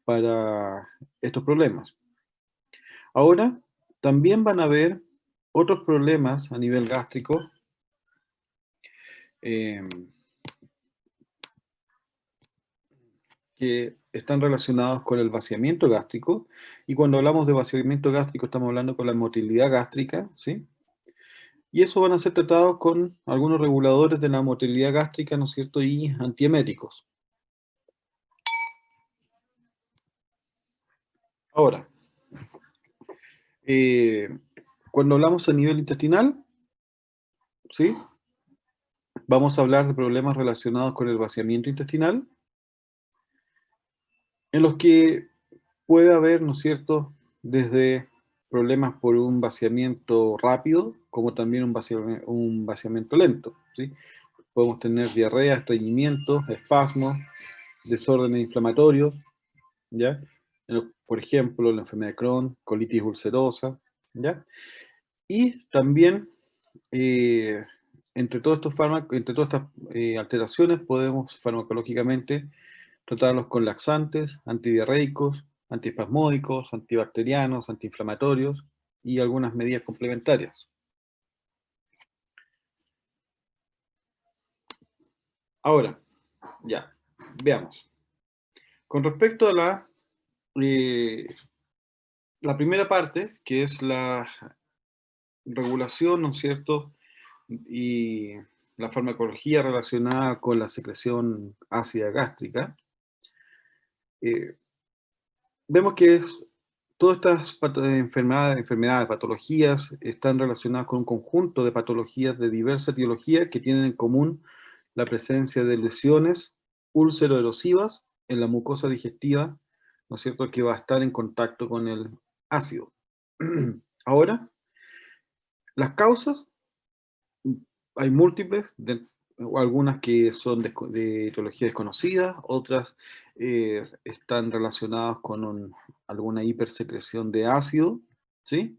para estos problemas. Ahora, también van a haber otros problemas a nivel gástrico eh, que están relacionados con el vaciamiento gástrico, y cuando hablamos de vaciamiento gástrico estamos hablando con la motilidad gástrica, ¿sí? Y eso van a ser tratados con algunos reguladores de la motilidad gástrica, ¿no es cierto?, y antieméticos. Ahora, cuando hablamos a nivel intestinal, ¿sí?, vamos a hablar de problemas relacionados con el vaciamiento intestinal, en los que puede haber, ¿no es cierto?, desde problemas por un vaciamiento rápido, como también un vaciamiento lento, ¿sí? Podemos tener diarrea, estreñimiento, espasmos, desórdenes inflamatorios, ¿ya? Por ejemplo, la enfermedad de Crohn, colitis ulcerosa, ¿ya? Y también, eh, entre todos estos fármacos, entre todas estas alteraciones, podemos farmacológicamente tratarlos con laxantes, antidiarreicos, antiespasmódicos, antibacterianos, antiinflamatorios y algunas medidas complementarias. Ahora, ya, veamos. Con respecto a eh, la primera parte, que es la regulación, ¿no es cierto?, y la farmacología relacionada con la secreción ácida gástrica, eh, vemos que todas estas enfermedades, patologías, están relacionadas con un conjunto de patologías de diversa etiología que tienen en común la presencia de lesiones úlcero-erosivas en la mucosa digestiva, ¿no es cierto?, que va a estar en contacto con el ácido. Ahora, las causas, hay múltiples, o algunas que son de etiología desconocida, otras están relacionadas con alguna hipersecreción de ácido, ¿sí?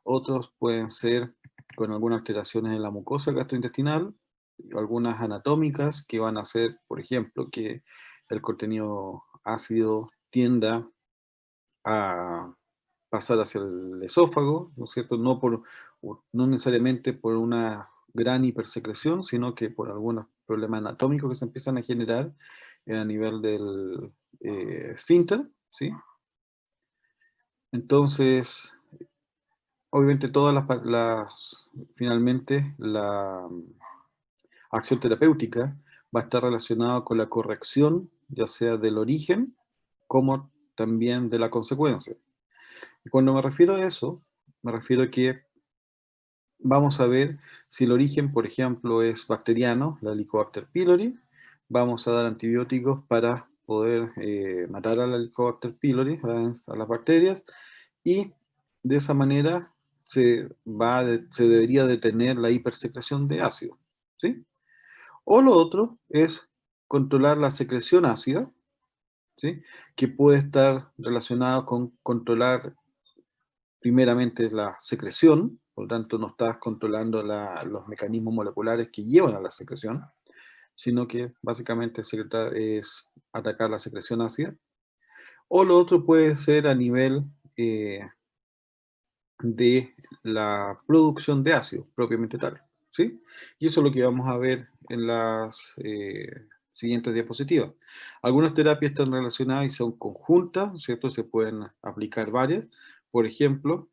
Otros pueden ser con algunas alteraciones en la mucosa gastrointestinal, algunas anatómicas que van a hacer, por ejemplo, que el contenido ácido tienda a pasar hacia el esófago, ¿no es cierto? No necesariamente por una gran hipersecreción, sino que por algunos problemas anatómicos que se empiezan a generar a nivel del esfínter, ¿sí? Entonces, obviamente finalmente la acción terapéutica va a estar relacionada con la corrección, ya sea del origen, como también de la consecuencia. Y cuando me refiero a eso, me refiero a que vamos a ver si el origen, por ejemplo, es bacteriano, la Helicobacter pylori. Vamos a dar antibióticos para poder matar a la Helicobacter pylori, a las bacterias, y de esa manera se debería detener la hipersecreción de ácido, ¿sí? O lo otro es controlar la secreción ácida, ¿sí?, que puede estar relacionado con controlar primeramente la secreción, por lo tanto no estás controlando los mecanismos moleculares que llevan a la secreción, sino que básicamente es atacar la secreción ácida. O lo otro puede ser a nivel de la producción de ácido, propiamente tal, ¿sí? Y eso es lo que vamos a ver en las siguientes diapositivas. Algunas terapias están relacionadas y son conjuntas, ¿cierto? Se pueden aplicar varias. Por ejemplo,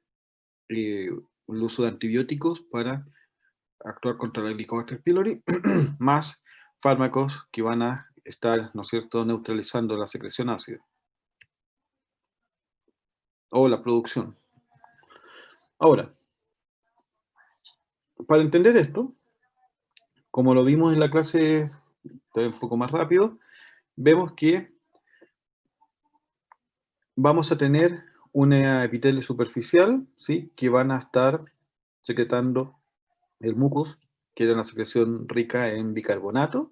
el uso de antibióticos para actuar contra la Helicobacter pylori, más fármacos que van a estar, ¿no es cierto?, neutralizando la secreción ácida o la producción. Ahora, para entender esto, como lo vimos en la clase, un poco más rápido, vemos que vamos a tener una epitelio superficial, ¿sí?, que van a estar secretando el mucus, que era una secreción rica en bicarbonato,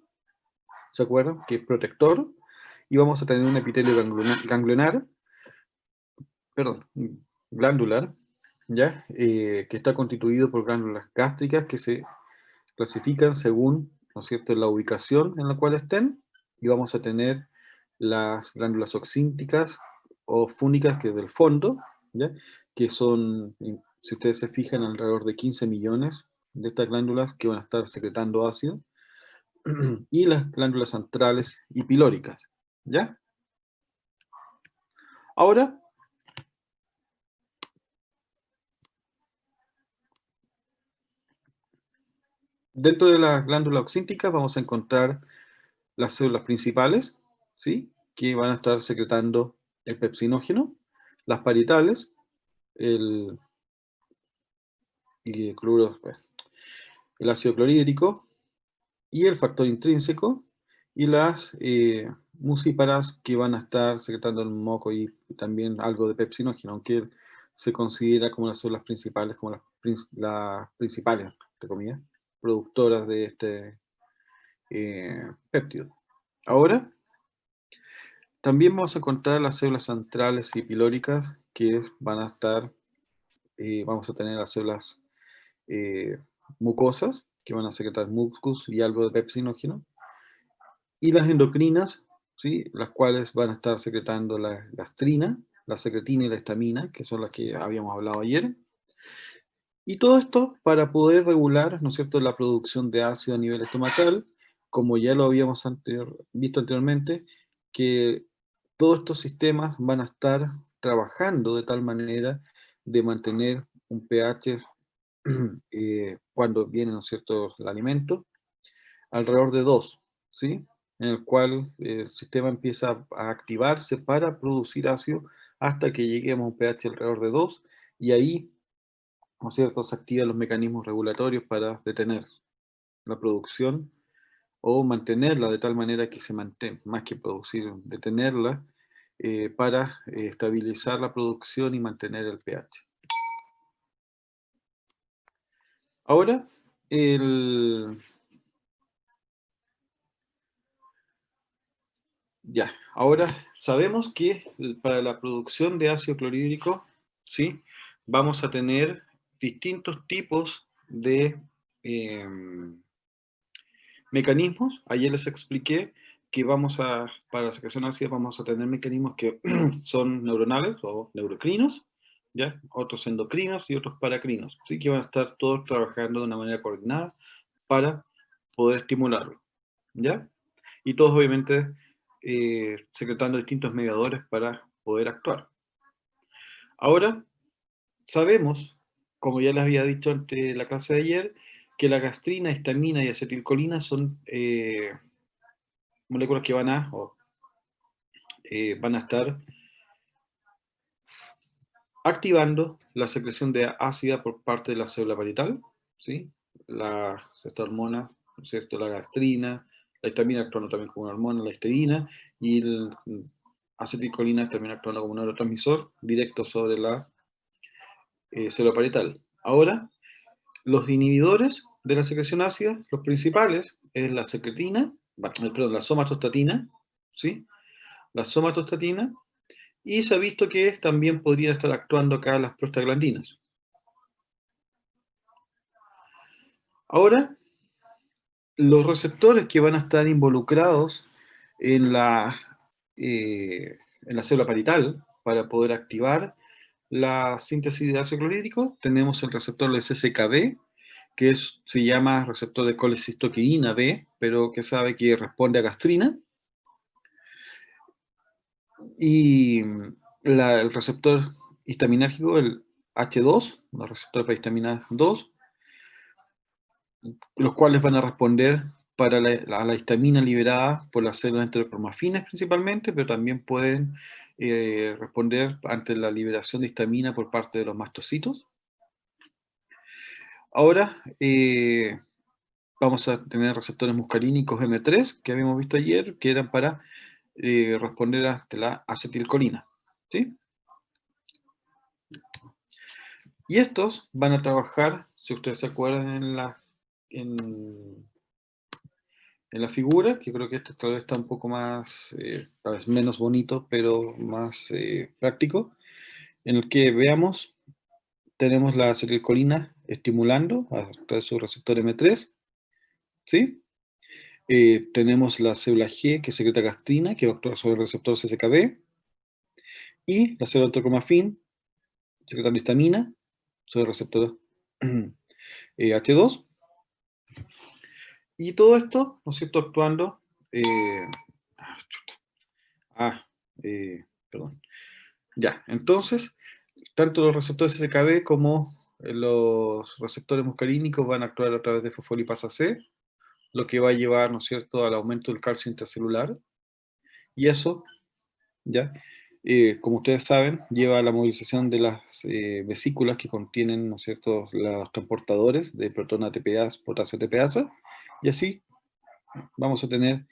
¿se acuerdan?, que es protector, y vamos a tener un epitelio glandular, ¿ya? Que está constituido por glándulas gástricas que se clasifican según, ¿no es cierto?, la ubicación en la cual estén, y vamos a tener las glándulas oxínticas o fúnicas, que es del fondo, ¿ya? Que son, si ustedes se fijan, alrededor de 15 millones de estas glándulas que van a estar secretando ácido, y las glándulas centrales y pilóricas, ¿ya? Ahora, dentro de las glándulas oxínticas vamos a encontrar las células principales, ¿sí? Que van a estar secretando el pepsinógeno, las parietales, el, y el, cloruro, el ácido clorhídrico y el factor intrínseco, y las mucíparas, que van a estar secretando el moco y también algo de pepsinógeno, aunque se considera como las células principales, como las principales, entre comillas, productoras de este péptido. Ahora, también vamos a encontrar las células centrales y pilóricas, que van a estar, vamos a tener las células eh, mucosas, que van a secretar mucus y algo de pepsinógeno, y las endocrinas, ¿sí? Las cuales van a estar secretando la gastrina, la secretina y la histamina, que son las que habíamos hablado ayer. Y todo esto para poder regular, ¿no es cierto?, la producción de ácido a nivel estomacal, como ya lo habíamos visto anteriormente, que todos estos sistemas van a estar trabajando de tal manera de mantener un pH cuando viene, ¿no es cierto?, el alimento, alrededor de 2, ¿sí? En el cual el sistema empieza a activarse para producir ácido hasta que lleguemos a un pH alrededor de 2, y ahí, ¿no es cierto?, se activan los mecanismos regulatorios para detener la producción o mantenerla de tal manera que se mantenga, más que producir, detenerla, para estabilizar la producción y mantener el pH. Ahora, ahora sabemos que para la producción de ácido clorhídrico, ¿sí?, vamos a tener distintos tipos de mecanismos. Ayer les expliqué que para la secreción ácida vamos a tener mecanismos que son neuronales o neurocrinos, ¿ya? Otros endocrinos y otros paracrinos, ¿sí? Que van a estar todos trabajando de una manera coordinada para poder estimularlo, ¿ya? Y todos obviamente secretando distintos mediadores para poder actuar. Ahora, sabemos, como ya les había dicho ante la clase de ayer, que la gastrina, histamina y acetilcolina son moléculas que van a estar activando la secreción de ácida por parte de la célula parietal, ¿sí? Esta hormona, ¿no es cierto?, la gastrina, la histamina actuando también como una hormona, la histidina, y la acetilcolina también actuando como un neurotransmisor directo sobre la célula parietal. Ahora, los inhibidores de la secreción ácida, los principales, es la secretina, perdón, la somatostatina, ¿sí? La somatostatina, y se ha visto que también podrían estar actuando acá las prostaglandinas. Ahora, los receptores que van a estar involucrados en la célula parietal para poder activar la síntesis de ácido clorhídrico, tenemos el receptor de CCKB, que se llama receptor de colecistoquidina B, pero que sabe que responde a gastrina, y el receptor histaminérgico, el H2, el receptor para histamina 2, los cuales van a responder para la histamina liberada por las células enteroplazmafines principalmente, pero también pueden responder ante la liberación de histamina por parte de los mastocitos. Ahora vamos a tener receptores muscarínicos M3, que habíamos visto ayer, que eran para responder a la acetilcolina, ¿sí? Y estos van a trabajar, si ustedes se acuerdan en la figura, que creo que este tal vez está un poco más, tal vez menos bonito, pero más práctico, en el que veamos, tenemos la acetilcolina estimulando a través de su receptor M3, ¿sí? Tenemos la célula G, que secreta gastrina, que va a actuar sobre el receptor CCKB, Y la célula enterocromafin, secretando histamina sobre el receptor H2. Y todo esto, ¿no es cierto?, actuando... ah, perdón. Ya, entonces, tanto los receptores SKB como los receptores muscarínicos van a actuar a través de fosfolipasa C, lo que va a llevar, ¿no es cierto?, al aumento del calcio intracelular. Y eso, ¿ya? Como ustedes saben, lleva a la movilización de las vesículas que contienen, ¿no es cierto?, los transportadores de protona ATPase, potasio ATPasa, y así vamos a tener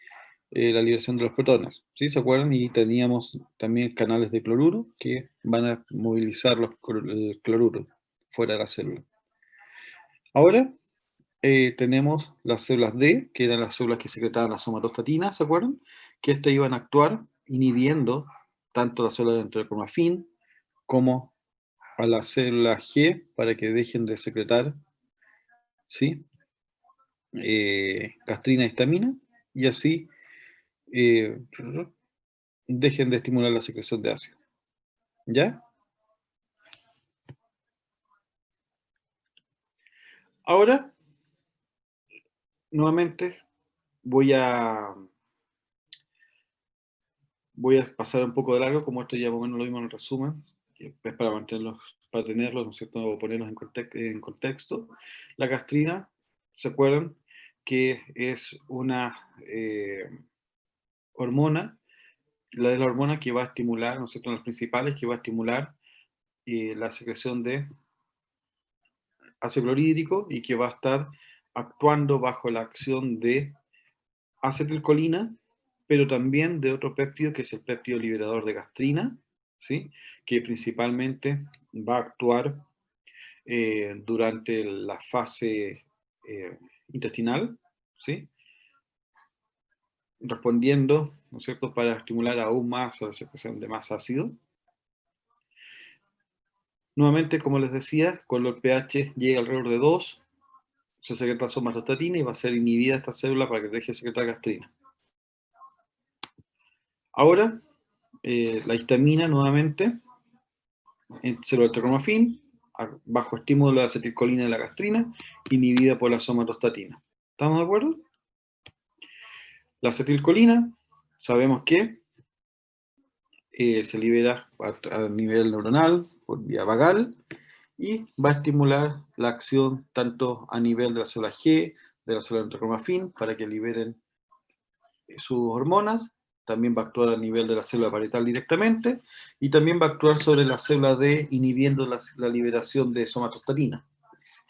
la liberación de los protones, ¿sí? ¿Se acuerdan? Y teníamos también canales de cloruro que van a movilizar el cloruro fuera de la célula. Ahora tenemos las células D, que eran las células que secretaban la somatostatina, ¿se acuerdan? Que estas iban a actuar inhibiendo tanto la célula de enterocromafin como a la célula G para que dejen de secretar, ¿sí?, gastrina y histamina, y así dejen de estimular la secreción de ácido. ¿Ya? Ahora, nuevamente, voy a pasar un poco de largo, como esto ya más o menos lo vimos en el resumen, que es para mantenerlos, para tenerlos, ¿no es cierto?, o ponerlos en contexto. La gastrina, ¿se acuerdan? Que es una hormona, la hormona que va a estimular, ¿no es cierto?, las principales, que va a estimular la secreción de ácido clorhídrico y que va a estar actuando bajo la acción de acetilcolina, pero también de otro péptido que es el péptido liberador de gastrina, ¿sí?, que principalmente va a actuar durante la fase intestinal, ¿sí?, respondiendo, ¿no es cierto?, para estimular aún más a la secreción de más ácido. Nuevamente, como les decía, cuando el pH llega alrededor de 2, se secreta somatostatina y va a ser inhibida esta célula para que deje de secretar gastrina. Ahora, la histamina nuevamente, en célula enterocromafin, bajo estímulo de acetilcolina y la gastrina, inhibida por la somatostatina. ¿Estamos de acuerdo? La acetilcolina, sabemos que se libera a nivel neuronal, por vía vagal, y va a estimular la acción tanto a nivel de la célula G, de la célula enterocromafin, para que liberen sus hormonas. También va a actuar a nivel de la célula parietal directamente, y también va a actuar sobre la célula D, inhibiendo la liberación de somatostatina.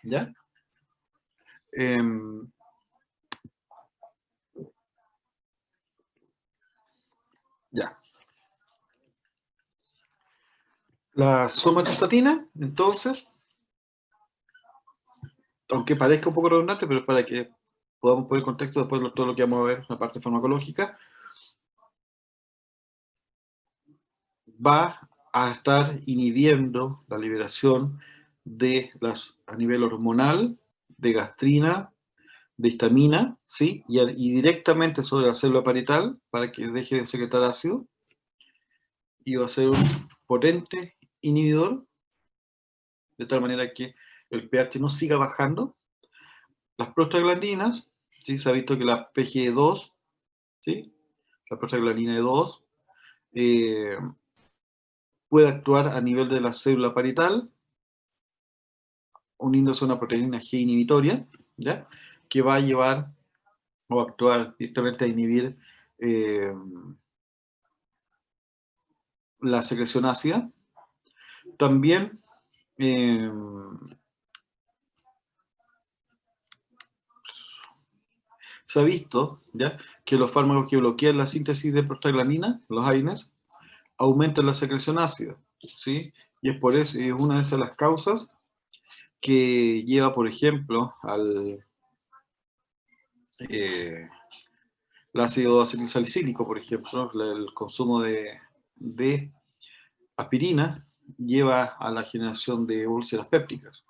¿Ya? Ya. La somatostatina, entonces, aunque parezca un poco redundante, pero para que podamos poner contexto después de todo lo que vamos a ver, la parte farmacológica, va a estar inhibiendo la liberación de a nivel hormonal, de gastrina, de histamina, ¿sí? Y directamente sobre la célula parietal para que deje de secretar ácido, y va a ser un potente inhibidor, de tal manera que el pH no siga bajando. Las prostaglandinas, ¿sí? Se ha visto que la PGE2, ¿sí?, la prostaglandina E2, puede actuar a nivel de la célula parietal, uniéndose a una proteína G inhibitoria, ¿ya?, que va a llevar o actuar directamente a inhibir la secreción ácida. También se ha visto, ¿ya?, que los fármacos que bloquean la síntesis de prostaglandina, los AINES, aumentan la secreción ácida, ¿sí? Y es por eso, es una de esas las causas que lleva, por ejemplo, al el ácido acetilsalicílico, por ejemplo, el consumo de aspirina lleva a la generación de úlceras pépticas.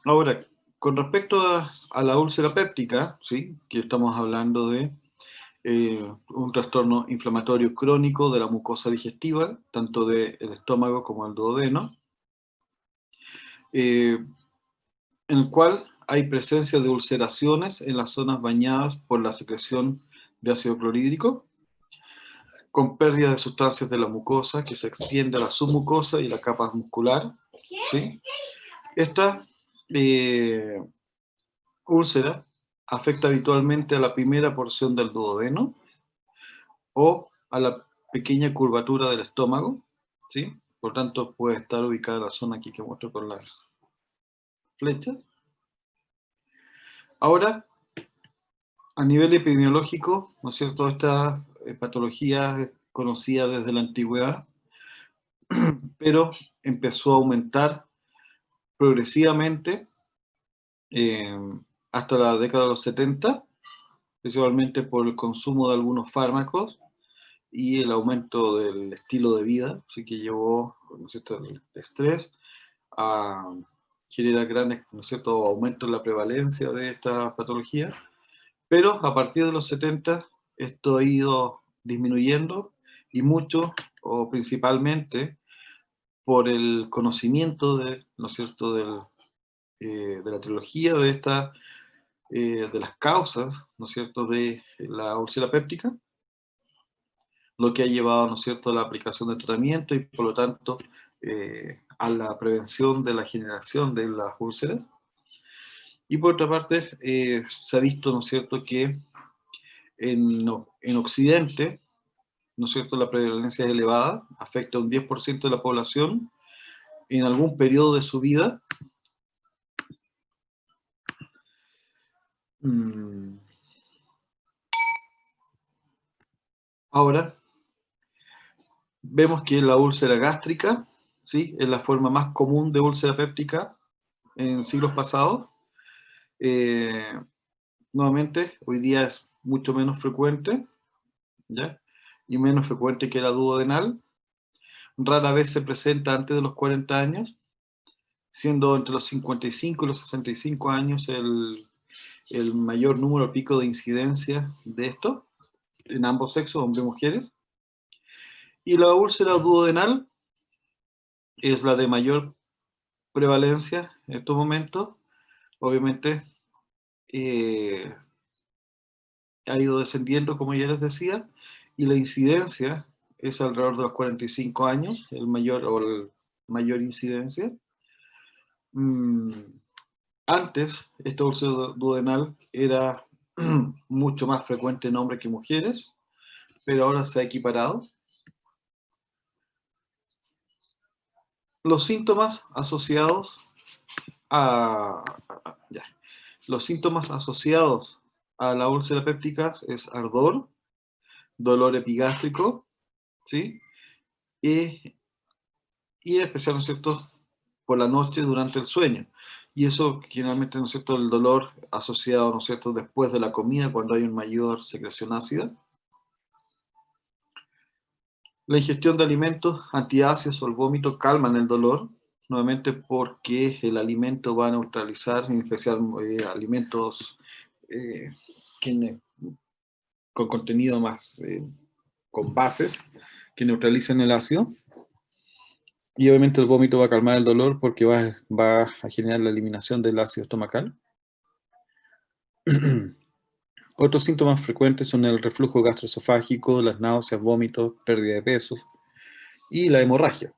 Ahora, con respecto a la úlcera péptica, ¿sí?, que estamos hablando de un trastorno inflamatorio crónico de la mucosa digestiva, tanto del estómago como el duodeno, en el cual hay presencia de ulceraciones en las zonas bañadas por la secreción de ácido clorhídrico, con pérdida de sustancias de la mucosa que se extiende a la submucosa y la capa muscular, ¿sí? Esta úlcera afecta habitualmente a la primera porción del duodeno o a la pequeña curvatura del estómago, ¿sí? Por tanto, puede estar ubicada en la zona aquí que muestro con las flechas. Ahora, a nivel epidemiológico, ¿no es cierto? Esta patología es conocida desde la antigüedad, pero empezó a aumentar progresivamente eh, hasta la década de los 70, principalmente por el consumo de algunos fármacos y el aumento del estilo de vida, así que llevó, ¿no es cierto?, el estrés a generar grandes, ¿no es cierto?, aumento en la prevalencia de esta patología, pero a partir de los 70 esto ha ido disminuyendo y mucho, o principalmente, por el conocimiento de, ¿no es cierto?, de la trilogía de esta, de las causas, ¿no es cierto?, de la úlcera péptica, lo que ha llevado, ¿no es cierto?, a la aplicación de tratamiento y, por lo tanto, a la prevención de la generación de las úlceras. Y, por otra parte, se ha visto, ¿no es cierto?, que en Occidente, ¿no es cierto?, la prevalencia es elevada, afecta a un 10% de la población en algún periodo de su vida. Ahora, vemos que la úlcera gástrica, ¿sí?, es la forma más común de úlcera péptica en siglos pasados. Eh, Nuevamente, hoy día es mucho menos frecuente, ¿ya? Y menos frecuente que la duodenal. Rara vez se presenta antes de los 40 años, siendo entre los 55 y los 65 años el mayor número pico de incidencia de esto, en ambos sexos, hombres y mujeres. Y la úlcera duodenal es la de mayor prevalencia en estos momentos. Obviamente, eh, ha ido descendiendo, como ya les decía, y la incidencia es alrededor de los 45 años, el mayor incidencia. Antes, esta úlcera duodenal era mucho más frecuente en hombres que mujeres, pero ahora se ha equiparado. Los síntomas asociados ya. Los síntomas asociados a la úlcera péptica es ardor, dolor epigástrico, ¿sí? Y, y en especial, ¿no es cierto?, por la noche durante el sueño. Y eso generalmente, ¿no es cierto?, el dolor asociado, ¿no es cierto?, después de la comida, cuando hay una mayor secreción ácida. La ingestión de alimentos antiácidos o el vómito calman el dolor, nuevamente porque el alimento va a neutralizar, en especial alimentos eh, que, con contenido más, con bases, que neutralicen el ácido. Y obviamente el vómito va a calmar el dolor porque va a generar la eliminación del ácido estomacal. Otros síntomas frecuentes son el reflujo gastroesofágico, las náuseas, vómitos, pérdida de peso y la hemorragia,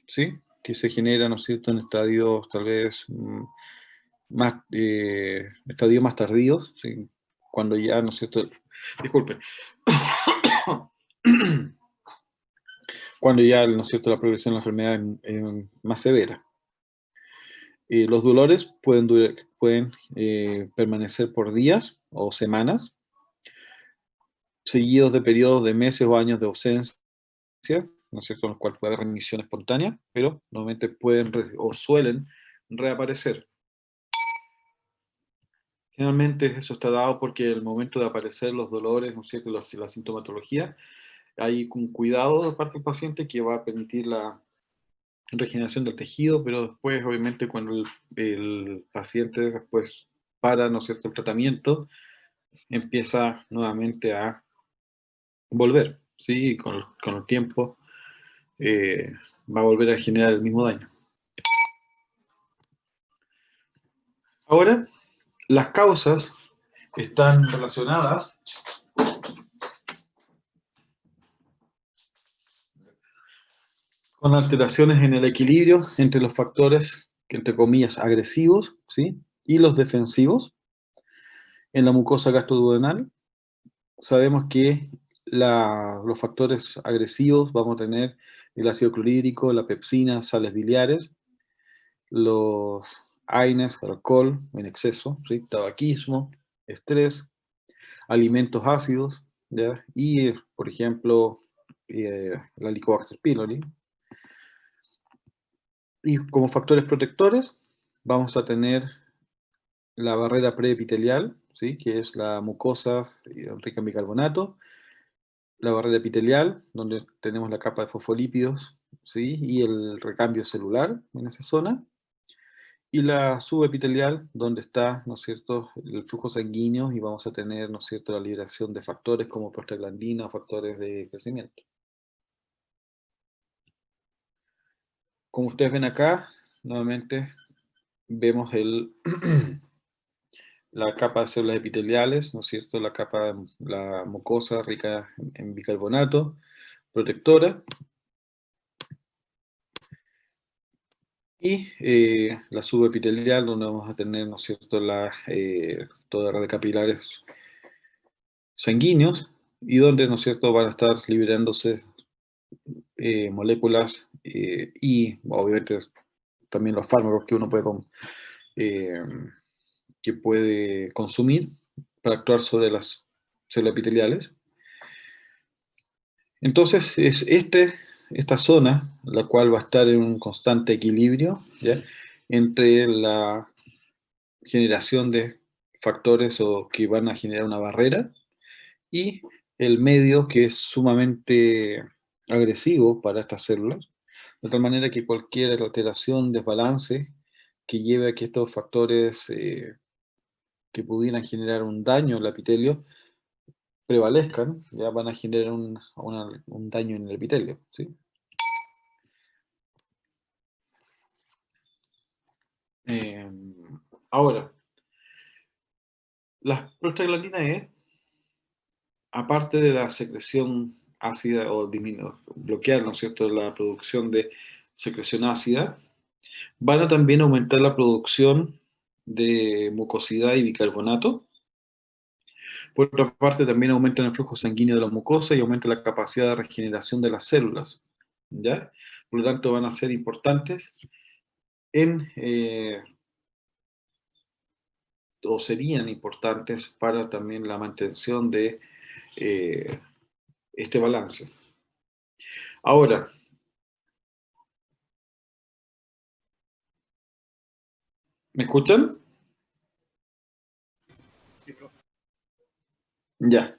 ¿sí?, que se genera, ¿no es cierto?, en estadios tal vez estadios más tardíos, ¿sí?, cuando ya, ¿no es cierto?, disculpen, cuando ya, ¿no es cierto?, la progresión de la enfermedad es más severa. Los dolores pueden permanecer por días o semanas, seguidos de periodos de meses o años de ausencia, ¿no es cierto?, en los cuales puede haber remisión espontánea, pero normalmente pueden o suelen reaparecer. Generalmente eso está dado porque el momento de aparecer los dolores, ¿no es cierto?, la sintomatología, hay un cuidado de parte del paciente que va a permitir la regeneración del tejido, pero después, obviamente, cuando el paciente después para, ¿no es cierto?, el tratamiento, empieza nuevamente a volver, ¿sí? Con el tiempo va a volver a generar el mismo daño. Ahora, las causas están relacionadas con alteraciones en el equilibrio entre los factores, que entre comillas, agresivos, ¿sí? Y los defensivos. En la mucosa gastroduodenal sabemos que los factores agresivos vamos a tener el ácido clorhídrico, la pepsina, sales biliares, los AINES, alcohol en exceso, ¿sí? Tabaquismo, estrés, alimentos ácidos, ¿ya? Y, por ejemplo, la Helicobacter pylori. Y como factores protectores vamos a tener la barrera preepitelial, ¿sí? Que es la mucosa rica en bicarbonato, la barrera epitelial, donde tenemos la capa de fosfolípidos, ¿sí? Y el recambio celular en esa zona, y la subepitelial, donde está, ¿no es cierto?, el flujo sanguíneo, y vamos a tener, ¿no es cierto?, la liberación de factores como prostaglandina o factores de crecimiento. Como ustedes ven acá, nuevamente vemos la capa de células epiteliales, ¿no es cierto?, la mucosa rica en bicarbonato, protectora, y la subepitelial, donde vamos a tener, ¿no es cierto?, toda la red de capilares sanguíneos, y donde, ¿no es cierto?, van a estar liberándose moléculas y, obviamente, también los fármacos que uno eh, que puede consumir para actuar sobre las células epiteliales. Entonces, es esta zona la cual va a estar en un constante equilibrio, ¿ya?, entre la generación de factores o que van a generar una barrera y el medio, que es sumamente agresivo para estas células, de tal manera que cualquier alteración, desbalance que lleve a que estos factores que pudieran generar un daño al epitelio prevalezcan, ya van a generar un daño en el epitelio, ¿sí? Eh, Ahora, las prostaglandinas E, aparte de la secreción ácida o bloquear, ¿no es cierto?, la producción de secreción ácida, van a también aumentar la producción de mucosidad y bicarbonato. Por otra parte, también aumentan el flujo sanguíneo de la mucosa y aumenta la capacidad de regeneración de las células, ¿ya? Por lo tanto, van a ser importantes o serían importantes para también la mantención de eh, este balance. Ahora, ¿me escuchan? Ya.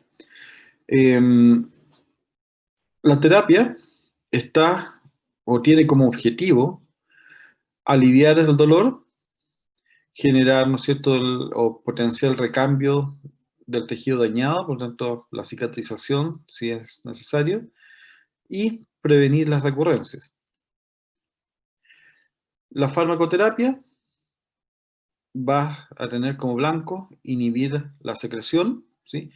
La terapia está o tiene como objetivo aliviar el dolor, generar, ¿no es cierto?, o potenciar el recambio del tejido dañado, por tanto, la cicatrización, si es necesario, y prevenir las recurrencias. La farmacoterapia va a tener como blanco inhibir la secreción, ¿sí?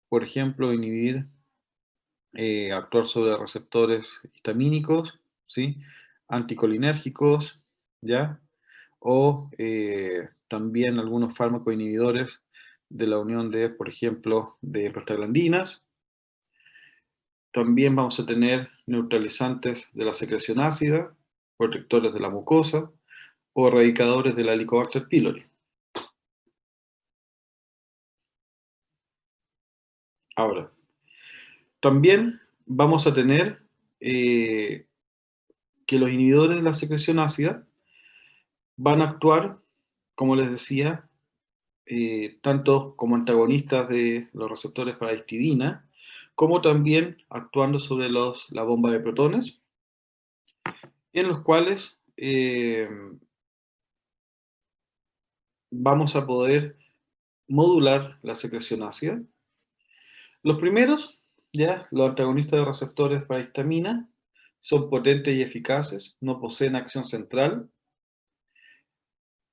Por ejemplo, actuar sobre receptores histamínicos, ¿sí?, anticolinérgicos, ¿ya? O también algunos fármacos inhibidores de la unión de, por ejemplo, de prostaglandinas. También vamos a tener neutralizantes de la secreción ácida, protectores de la mucosa o erradicadores de la Helicobacter pylori. Ahora, también vamos a tener que los inhibidores de la secreción ácida van a actuar, como les decía, tanto como antagonistas de los receptores para histidina, como también actuando sobre la bomba de protones, en los cuales vamos a poder modular la secreción ácida. Los primeros ¿ya? Los antagonistas de receptores para histamina son potentes y eficaces, no poseen acción central,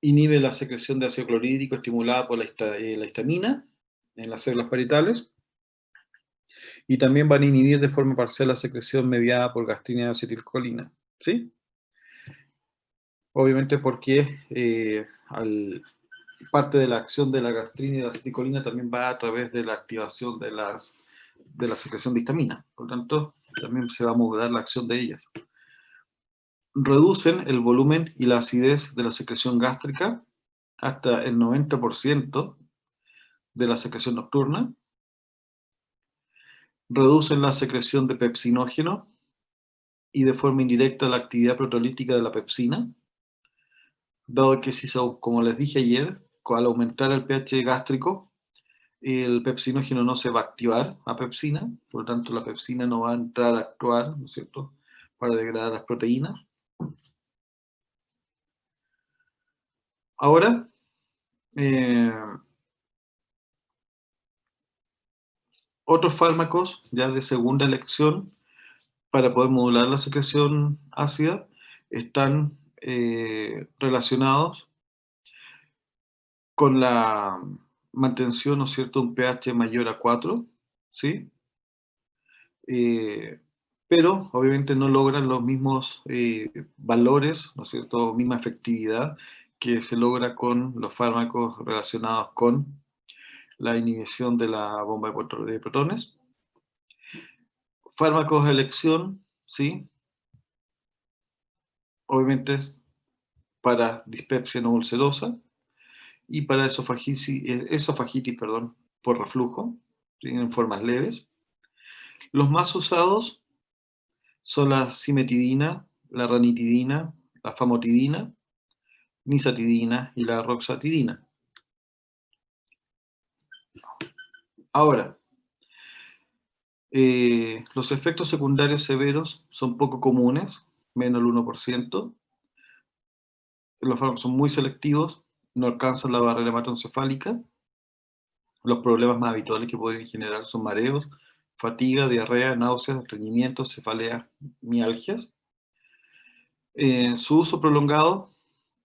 inhiben la secreción de ácido clorhídrico estimulada por la histamina en las células parietales, y también van a inhibir de forma parcial la secreción mediada por gastrina y acetilcolina, ¿sí? Obviamente porque parte de la acción de la gastrina y la acetilcolina también va a través de la activación de la secreción de histamina. Por lo tanto, también se va a modular la acción de ellas. Reducen el volumen y la acidez de la secreción gástrica hasta el 90% de la secreción nocturna. Reducen la secreción de pepsinógeno y de forma indirecta la actividad proteolítica de la pepsina, dado que si, como les dije ayer, al aumentar el pH gástrico, el pepsinógeno no se va a activar a pepsina, por lo tanto la pepsina no va a entrar a actuar, ¿no es cierto?, para degradar las proteínas. Ahora, otros fármacos ya de segunda elección para poder modular la secreción ácida están relacionados con la mantención, ¿no es cierto?, un pH mayor a 4, ¿sí? Pero obviamente no logran los mismos valores, ¿no es cierto?, misma efectividad que se logra con los fármacos relacionados con la inhibición de la bomba de protones. Fármacos de elección, ¿sí? Obviamente para dispepsia no ulcerosa y para esofagitis, por reflujo, ¿sí?, en formas leves. Los más usados son la cimetidina, la ranitidina, la famotidina, nisatidina y la roxatidina. Ahora, los efectos secundarios severos son poco comunes, menos del 1%. Los fármacos son muy selectivos, no alcanzan la barrera hematoencefálica. Los problemas más habituales que pueden generar son mareos, fatiga, diarrea, náuseas, estreñimiento, cefaleas, mialgias. Su uso prolongado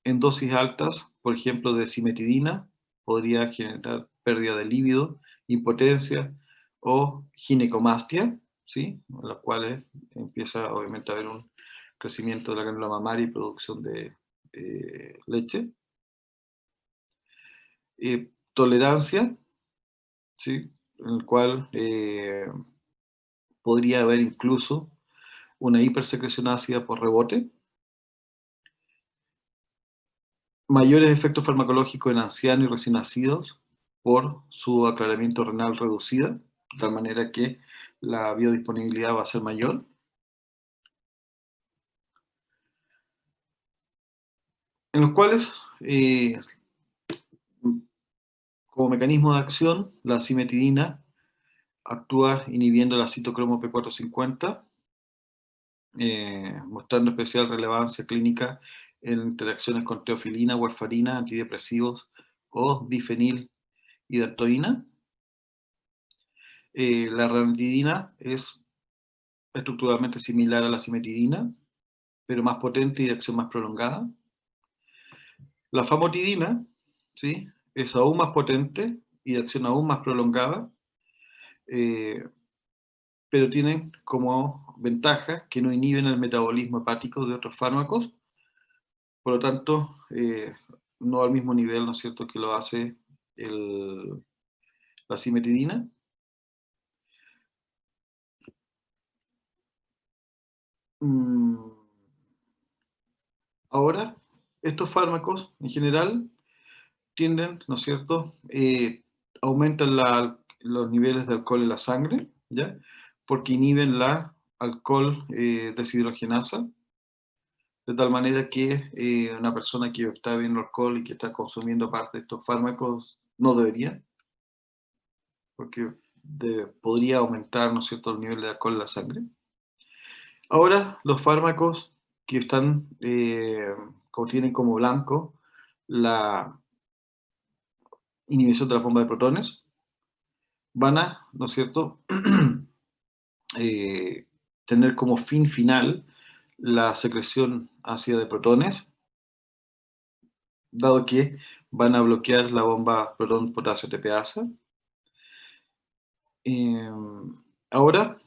en dosis altas, por ejemplo, de cimetidina, podría generar pérdida de líbido, impotencia o ginecomastia, ¿sí?, en las cuales empieza obviamente a haber un crecimiento de la glándula mamaria y producción de leche. Tolerancia, ¿sí?, en el cual podría haber incluso una hipersecreción ácida por rebote. Mayores efectos farmacológicos en ancianos y recién nacidos por su aclaramiento renal reducida, de tal manera que la biodisponibilidad va a ser mayor. En los cuales, como mecanismo de acción, la cimetidina actúa inhibiendo la citocromo P450, mostrando especial relevancia clínica en interacciones con teofilina, warfarina, antidepresivos o difenilhidratoína. La ranitidina es estructuralmente similar a la cimetidina, pero más potente y de acción más prolongada. La famotidina, ¿sí?, es aún más potente y de acción aún más prolongada, pero tienen como ventaja que no inhiben el metabolismo hepático de otros fármacos, por lo tanto, no al mismo nivel, ¿no es cierto?, que lo hace la cimetidina. Ahora, estos fármacos en general tienden, ¿no es cierto?, aumentan los niveles de alcohol en la sangre, ¿ya?, porque inhiben la alcohol deshidrogenasa, de tal manera que una persona que está bebiendo alcohol y que está consumiendo parte de estos fármacos no debería, porque podría aumentar, ¿no es cierto?, el nivel de alcohol en la sangre. Ahora, los fármacos que están, como tienen como blanco la inhibición de la bomba de protones, van a, ¿no es cierto?, eh, tener como fin final la secreción ácida de protones, dado que van a bloquear la bomba protón-potasio TPasa. Ahora,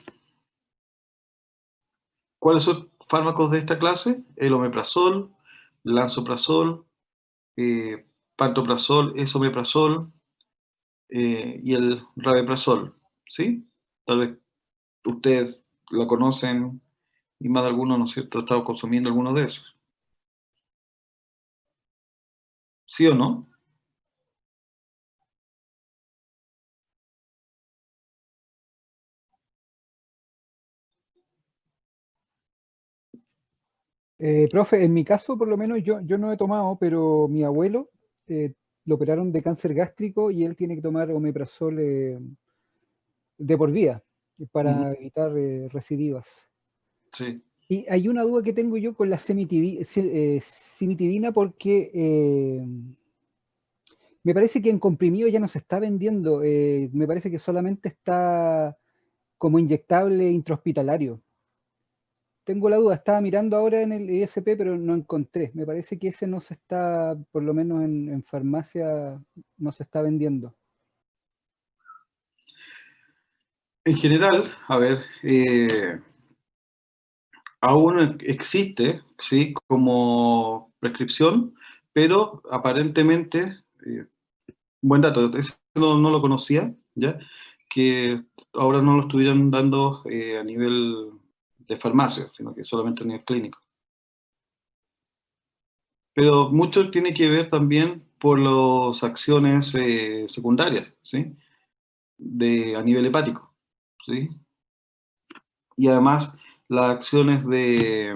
¿cuáles son fármacos de esta clase? El omeprazol, lansoprazol, eh, pantoprazol, esomeprazol y el rabeprazol, ¿sí? Tal vez ustedes lo conocen y más de alguno, ¿no es cierto?, ha estado consumiendo alguno de esos. ¿Sí o no? Profe, en mi caso, por lo menos, yo no he tomado, pero mi abuelo eh, lo operaron de cáncer gástrico y él tiene que tomar omeprazol de por vida Ujú, para evitar recidivas. sí. Y hay una duda que tengo yo con la cimitidina porque me parece que en comprimido ya no se está vendiendo, me parece que solamente está como inyectable intrahospitalario. Tengo la duda, estaba mirando ahora en el ISP, pero no encontré. Me parece que ese no se está, por lo menos en farmacia, no se está vendiendo. En general, a ver, aún existe, ¿sí?, como prescripción, pero aparentemente, buen dato, eso no lo conocía, ¿ya? Que ahora no lo estuvieran dando a nivel de farmacia, sino que solamente a nivel clínico. Pero mucho tiene que ver también por las acciones secundarias, ¿sí? A nivel hepático, ¿sí? Y además las acciones de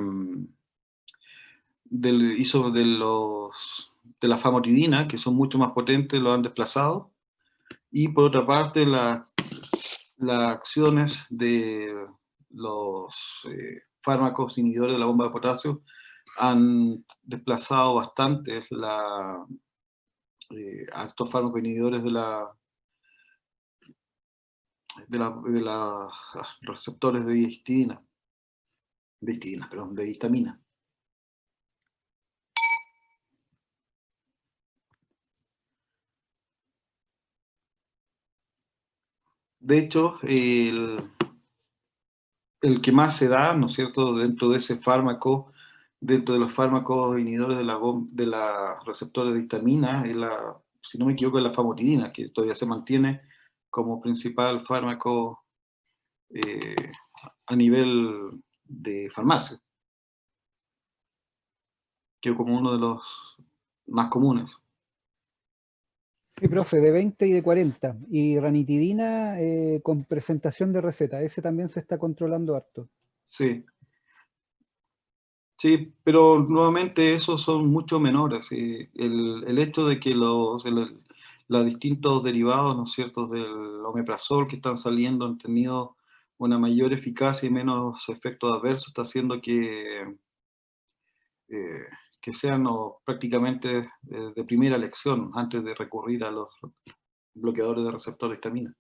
la famotidina, que son mucho más potentes, lo han desplazado. Y por otra parte, las acciones de los fármacos inhibidores de la bomba de potasio han desplazado bastante a estos fármacos inhibidores de la receptores perdón, de histamina. De hecho, el que más se da, ¿no es cierto?, dentro de ese fármaco, dentro de los fármacos inhibidores de la receptores de histamina, si no me equivoco, es la famotidina, que todavía se mantiene como principal fármaco eh, a nivel de farmacia, que es como uno de los más comunes. Sí, profe, de 20 y de 40. Y ranitidina con presentación de receta. Ese también se está controlando harto. Sí, sí, pero nuevamente esos son mucho menores. Y el hecho de que los distintos derivados, ¿no es cierto?, del omeprazol que están saliendo han tenido una mayor eficacia y menos efectos adversos, está haciendo eh, que sean prácticamente de primera elección antes de recurrir a los bloqueadores de receptor de histamina.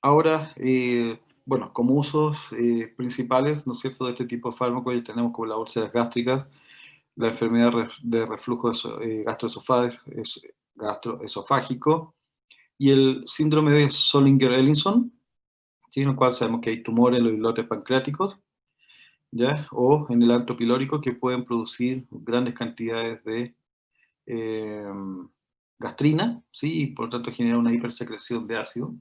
Ahora, bueno, como usos principales, ¿no es cierto?, de este tipo de fármacos ya tenemos como las úlceras gástricas, la enfermedad de reflujo gastroesofágico y el síndrome de Zollinger-Ellison, ¿sí?, en el cual sabemos que hay tumores en los islotes pancreáticos, ¿ya?, o en el acto pilórico, que pueden producir grandes cantidades de eh, gastrina, ¿sí?, y por lo tanto generar una hipersecreción de ácido.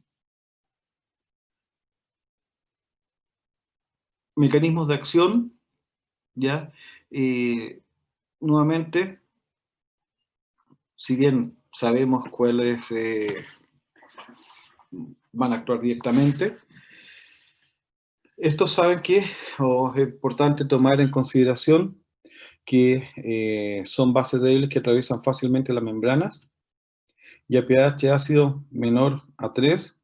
Mecanismos de acción, ¿ya? Eh, Nuevamente, si bien sabemos cuáles van a actuar directamente, estos saben que es importante tomar en consideración que son bases débiles que atraviesan fácilmente las membranas y a pH ácido menor a 3,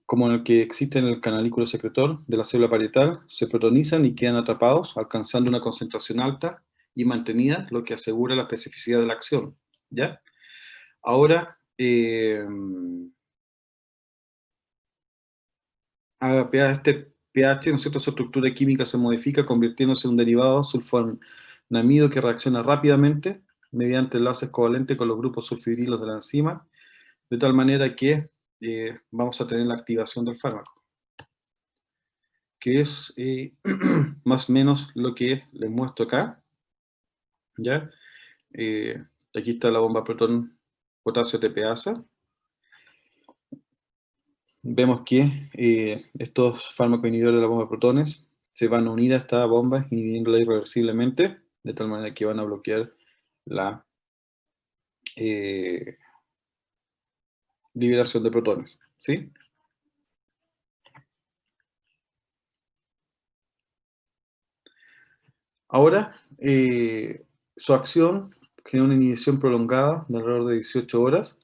como en el que existe en el canalículo secretor de la célula parietal, se protonizan y quedan atrapados, alcanzando una concentración alta y mantenida, lo que asegura la especificidad de la acción, ¿ya? Ahora, este pH, ¿no es cierto?, su estructura química se modifica convirtiéndose en un derivado sulfonamido que reacciona rápidamente mediante enlaces covalentes con los grupos sulfidrilos de la enzima, de tal manera que vamos a tener la activación del fármaco, que es más o menos lo que les muestro acá, ¿ya? Aquí está la bomba protón potasio TPasa. Vemos que estos fármacos inhibidores de la bomba de protones se van a unir a esta bomba inhibiéndola irreversiblemente, de tal manera que van a bloquear la liberación de protones, ¿sí? Ahora, su acción genera una inhibición prolongada de alrededor de 18 horas,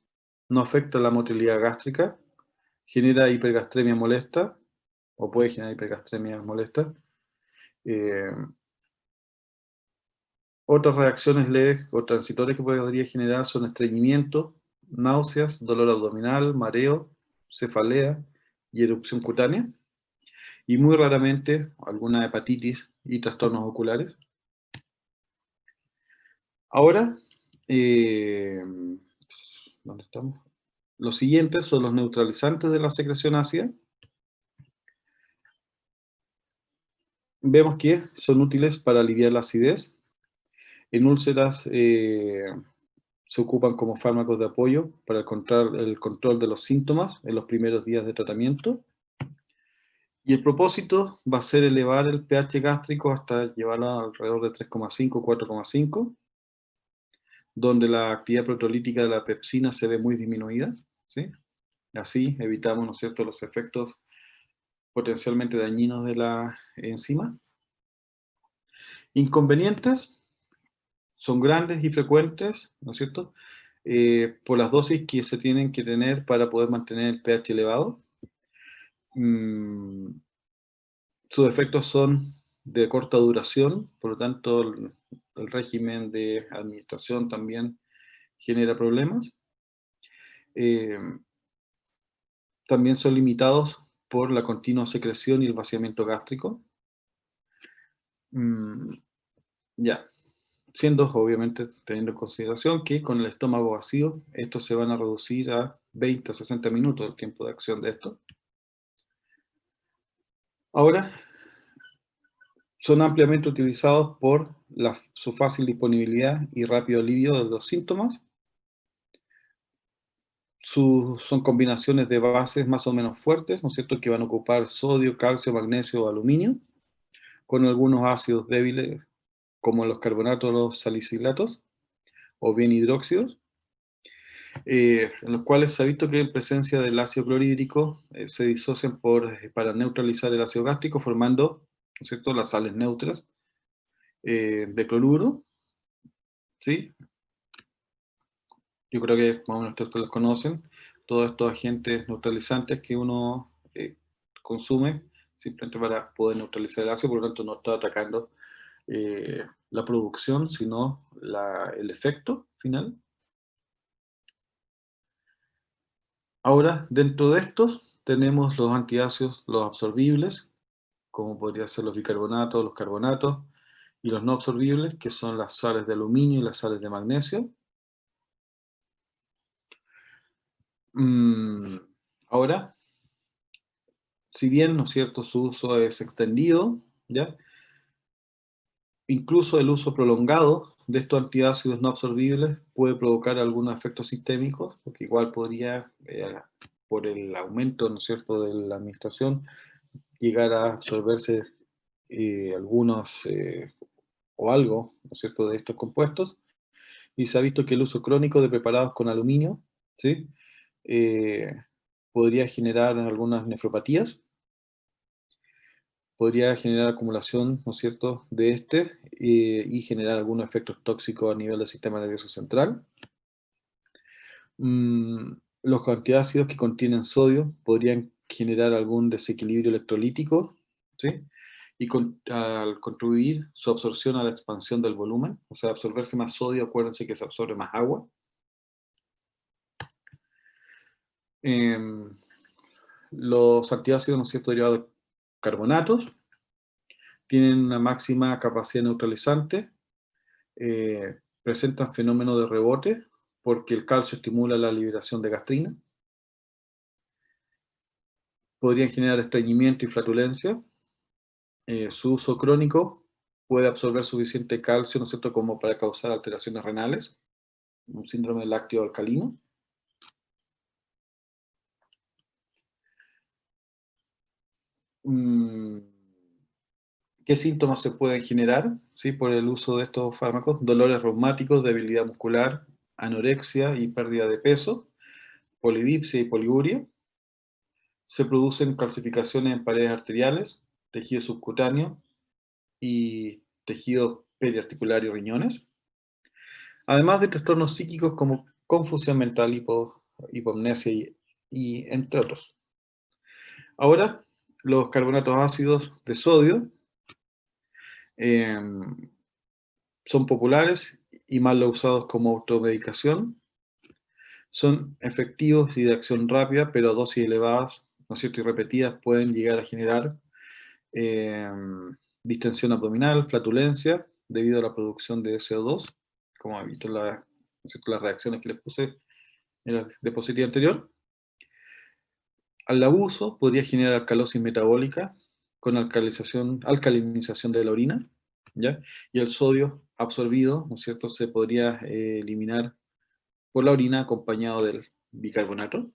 no afecta la motilidad gástrica, genera hipergastremia molesta, o puede generar hipergastremia molesta. Otras reacciones leves o transitorias que podría generar son estreñimiento, náuseas, dolor abdominal, mareo, cefalea y erupción cutánea, y muy raramente alguna hepatitis y trastornos oculares. Ahora, ¿dónde estamos? Los siguientes son los neutralizantes de la secreción ácida. Vemos que son útiles para aliviar la acidez. En úlceras se ocupan como fármacos de apoyo para el control de los síntomas en los primeros días de tratamiento. Y el propósito va a ser elevar el pH gástrico hasta llevarlo alrededor de 3,5, 4,5, donde la actividad proteolítica de la pepsina se ve muy disminuida, ¿sí? Así evitamos, ¿no es cierto?, los efectos potencialmente dañinos de la enzima. Inconvenientes son grandes y frecuentes, ¿no es cierto?, por las dosis que se tienen que tener para poder mantener el pH elevado. Sus efectos son de corta duración, por lo tanto el régimen de administración también genera problemas. También son limitados por la continua secreción y el vaciamiento gástrico. Ya, siendo obviamente teniendo en consideración que con el estómago vacío, estos se van a reducir a 20 a 60 minutos el tiempo de acción de esto. Ahora, son ampliamente utilizados por su fácil disponibilidad y rápido alivio de los síntomas. Son combinaciones de bases más o menos fuertes, ¿no es cierto?, que van a ocupar sodio, calcio, magnesio o aluminio, con algunos ácidos débiles, como los carbonatos o los salicilatos, o bien hidróxidos, en los cuales se ha visto que en presencia del ácido clorhídrico se disocian para neutralizar el ácido gástrico, formando, ¿no es cierto?, las sales neutras de cloruro, ¿sí? Yo creo que más o menos ustedes los conocen, todos estos agentes neutralizantes que uno consume simplemente para poder neutralizar el ácido, por lo tanto no está atacando la producción, sino el efecto final. Ahora, dentro de estos tenemos los antiácidos, los absorbibles, como podrían ser los bicarbonatos, los carbonatos, y los no absorbibles, que son las sales de aluminio y las sales de magnesio. Ahora, si bien, ¿no es cierto?, su uso es extendido, ¿ya?, incluso el uso prolongado de estos antiácidos no absorbibles puede provocar algunos efectos sistémicos, porque igual podría, por el aumento, ¿no es cierto?, de la administración, llegar a absorberse algunos o algo, ¿no es cierto?, de estos compuestos. Y se ha visto que el uso crónico de preparados con aluminio, ¿sí?, podría generar algunas nefropatías, podría generar acumulación, ¿no es cierto?, de y generar algunos efectos tóxicos a nivel del sistema nervioso central. Los antiácidos que contienen sodio podrían generar algún desequilibrio electrolítico, ¿sí?, y al contribuir su absorción a la expansión del volumen, o sea, absorberse más sodio, acuérdense que se absorbe más agua. Los antiácidos, ¿no es cierto?, derivados de carbonatos, tienen una máxima capacidad neutralizante, presentan fenómeno de rebote, porque el calcio estimula la liberación de gastrina, podrían generar estreñimiento y flatulencia, su uso crónico puede absorber suficiente calcio, ¿no es cierto?, como para causar alteraciones renales, un síndrome lácteo alcalino. ¿Qué síntomas se pueden generar, ¿sí?, por el uso de estos fármacos? Dolores reumáticos, debilidad muscular, anorexia y pérdida de peso, polidipsia y poliuria. Se producen calcificaciones en paredes arteriales, tejido subcutáneo y tejido periarticular y riñones. Además de trastornos psíquicos como confusión mental, hipomnesia y entre otros. Ahora, los carbonatos ácidos de sodio son populares y mal usados como automedicación. Son efectivos y de acción rápida, pero a dosis elevadas, ¿no es cierto?, y repetidas pueden llegar a generar distensión abdominal, flatulencia, debido a la producción de CO2, como he visto las reacciones que les puse en la diapositiva anterior. Al abuso podría generar alcalosis metabólica con alcalinización de la orina, ¿ya? Y el sodio absorbido, ¿no es cierto?, se podría eliminar por la orina acompañado del bicarbonato.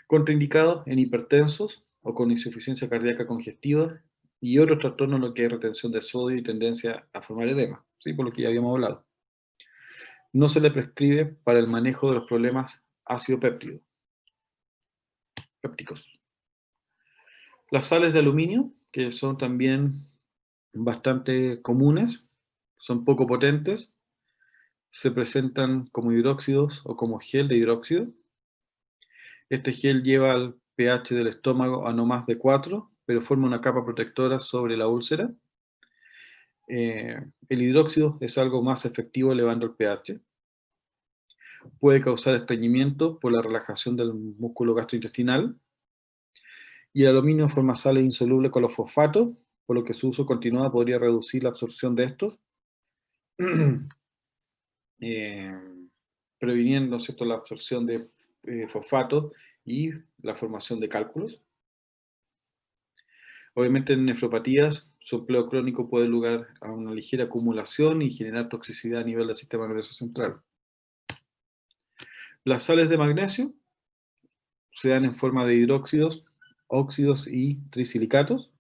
Contraindicado en hipertensos o con insuficiencia cardíaca congestiva y otros trastornos en lo que hay retención de sodio y tendencia a formar edema, ¿sí?, por lo que ya habíamos hablado. No se le prescribe para el manejo de los problemas ácido pépticos. Las sales de aluminio, que son también bastante comunes, son poco potentes, se presentan como hidróxidos o como gel de hidróxido. Este gel lleva al pH del estómago a no más de 4, pero forma una capa protectora sobre la úlcera. El hidróxido es algo más efectivo elevando el pH. Puede causar estreñimiento por la relajación del músculo gastrointestinal. Y el aluminio forma sales insolubles con los fosfatos, por lo que su uso continuado podría reducir la absorción de estos, previniendo, ¿cierto?, la absorción de fosfatos y la formación de cálculos. Obviamente en nefropatías, su empleo crónico puede dar lugar a una ligera acumulación y generar toxicidad a nivel del sistema nervioso central. Las sales de magnesio se dan en forma de hidróxidos, óxidos y trisilicatos.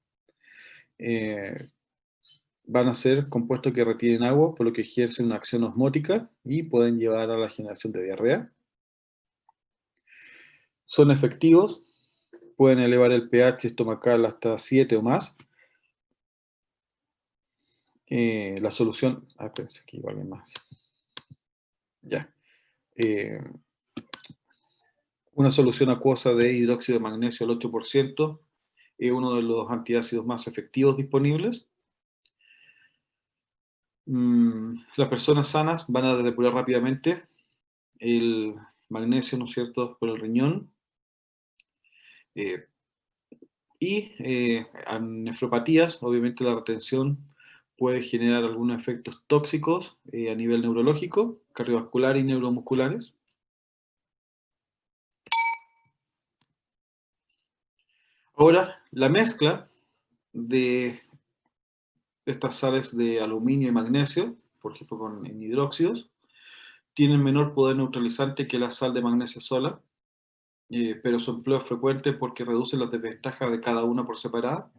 Van a ser compuestos que retienen agua, por lo que ejercen una acción osmótica y pueden llevar a la generación de diarrea. Son efectivos, pueden elevar el pH estomacal hasta 7 o más. La solución... espérense, aquí igual hay más. Ya. Una solución acuosa de hidróxido de magnesio al 8% es uno de los antiácidos más efectivos disponibles. Las personas sanas van a depurar rápidamente el magnesio, ¿no es cierto?, por el riñón. En nefropatías, obviamente la retención puede generar algunos efectos tóxicos a nivel neurológico, cardiovascular y neuromusculares. Ahora, la mezcla de estas sales de aluminio y magnesio, por ejemplo con hidróxidos, tienen menor poder neutralizante que la sal de magnesio sola, pero su empleo es frecuente porque reduce las desventajas de cada una por separado,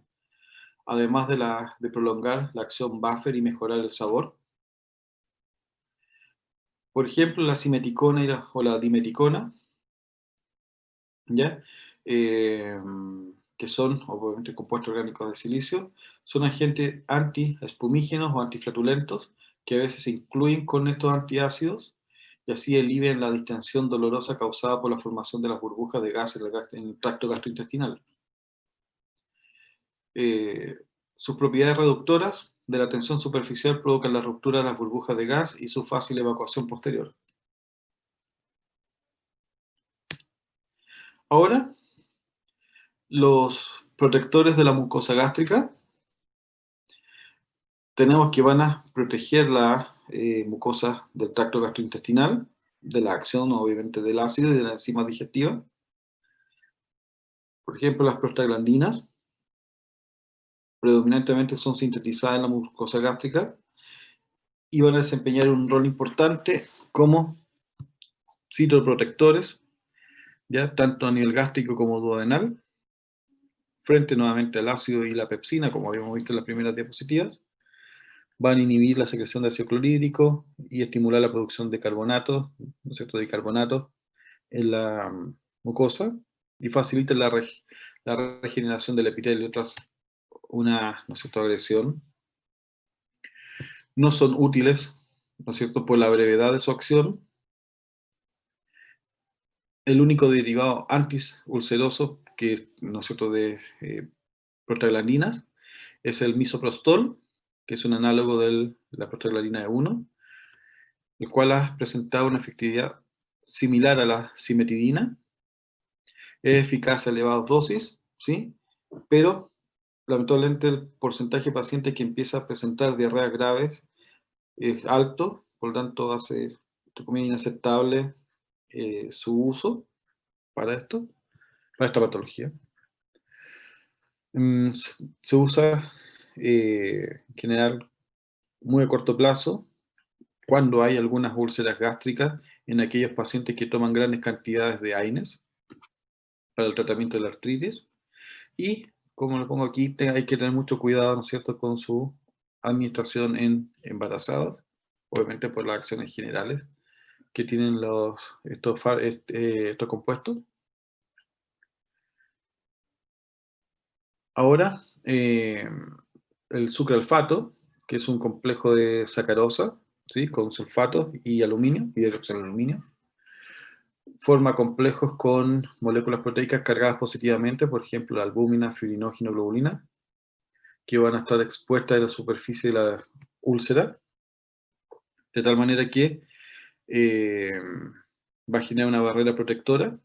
además de prolongar la acción buffer y mejorar el sabor. Por ejemplo, la simeticona o la dimeticona, ¿ya? Que son, obviamente, compuestos orgánicos de silicio, son agentes antiespumígenos o antiflatulentos que a veces se incluyen con estos antiácidos y así alivian la distensión dolorosa causada por la formación de las burbujas de gas en el tracto gastrointestinal. Sus propiedades reductoras de la tensión superficial provocan la ruptura de las burbujas de gas y su fácil evacuación posterior. Ahora, los protectores de la mucosa gástrica, tenemos que van a proteger la mucosa del tracto gastrointestinal, de la acción, obviamente, del ácido y de las enzimas digestivas. Por ejemplo, las prostaglandinas, predominantemente son sintetizadas en la mucosa gástrica y van a desempeñar un rol importante como citoprotectores, ya tanto a nivel gástrico como duodenal, frente nuevamente al ácido y la pepsina, como habíamos visto en las primeras diapositivas. Van a inhibir la secreción de ácido clorhídrico y estimular la producción de carbonatos, ¿no es cierto?, de carbonatos en la mucosa, y facilitan la regeneración del epitelio tras una, ¿no es cierto?, agresión. No son útiles, ¿no es cierto?, por la brevedad de su acción. El único derivado antiulceroso que, ¿no es cierto?, de prostaglandinas es el misoprostol, que es un análogo de la prostaglandina E1, el cual ha presentado una efectividad similar a la cimetidina. Es eficaz a elevadas dosis, ¿sí? Pero lamentablemente el porcentaje de pacientes que empieza a presentar diarreas graves es alto, por lo tanto hace, entre comillas, inaceptable su uso para esto, para esta patología. Se usa en general muy a corto plazo cuando hay algunas úlceras gástricas en aquellos pacientes que toman grandes cantidades de AINES para el tratamiento de la artritis. Y, como lo pongo aquí, hay que tener mucho cuidado, ¿no es cierto?, con su administración en embarazadas, obviamente por las acciones generales que tienen estos compuestos. Ahora, el sucralfato, que es un complejo de sacarosa, ¿sí?, con sulfato y aluminio, y hidróxido de aluminio, forma complejos con moléculas proteicas cargadas positivamente, por ejemplo, la albúmina, fibrinógeno, globulina, que van a estar expuestas en la superficie de la úlcera, de tal manera que va a generar una barrera protectora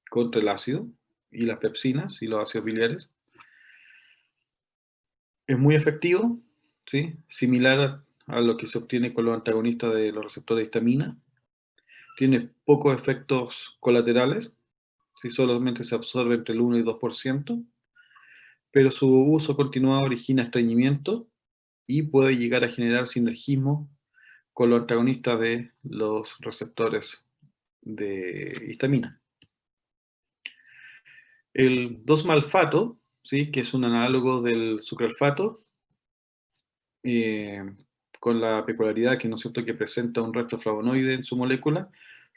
contra el ácido y las pepsinas y los ácidos biliares. Es muy efectivo, ¿sí?, similar a lo que se obtiene con los antagonistas de los receptores de histamina. Tiene pocos efectos colaterales, ¿sí?, solamente se absorbe entre el 1 y 2%, pero su uso continuado origina estreñimiento y puede llegar a generar sinergismo con los antagonistas de los receptores de histamina. El 2-malfato, ¿sí?, que es un análogo del sucralfato, con la peculiaridad que, ¿no es cierto?, que presenta un resto flavonoide en su molécula,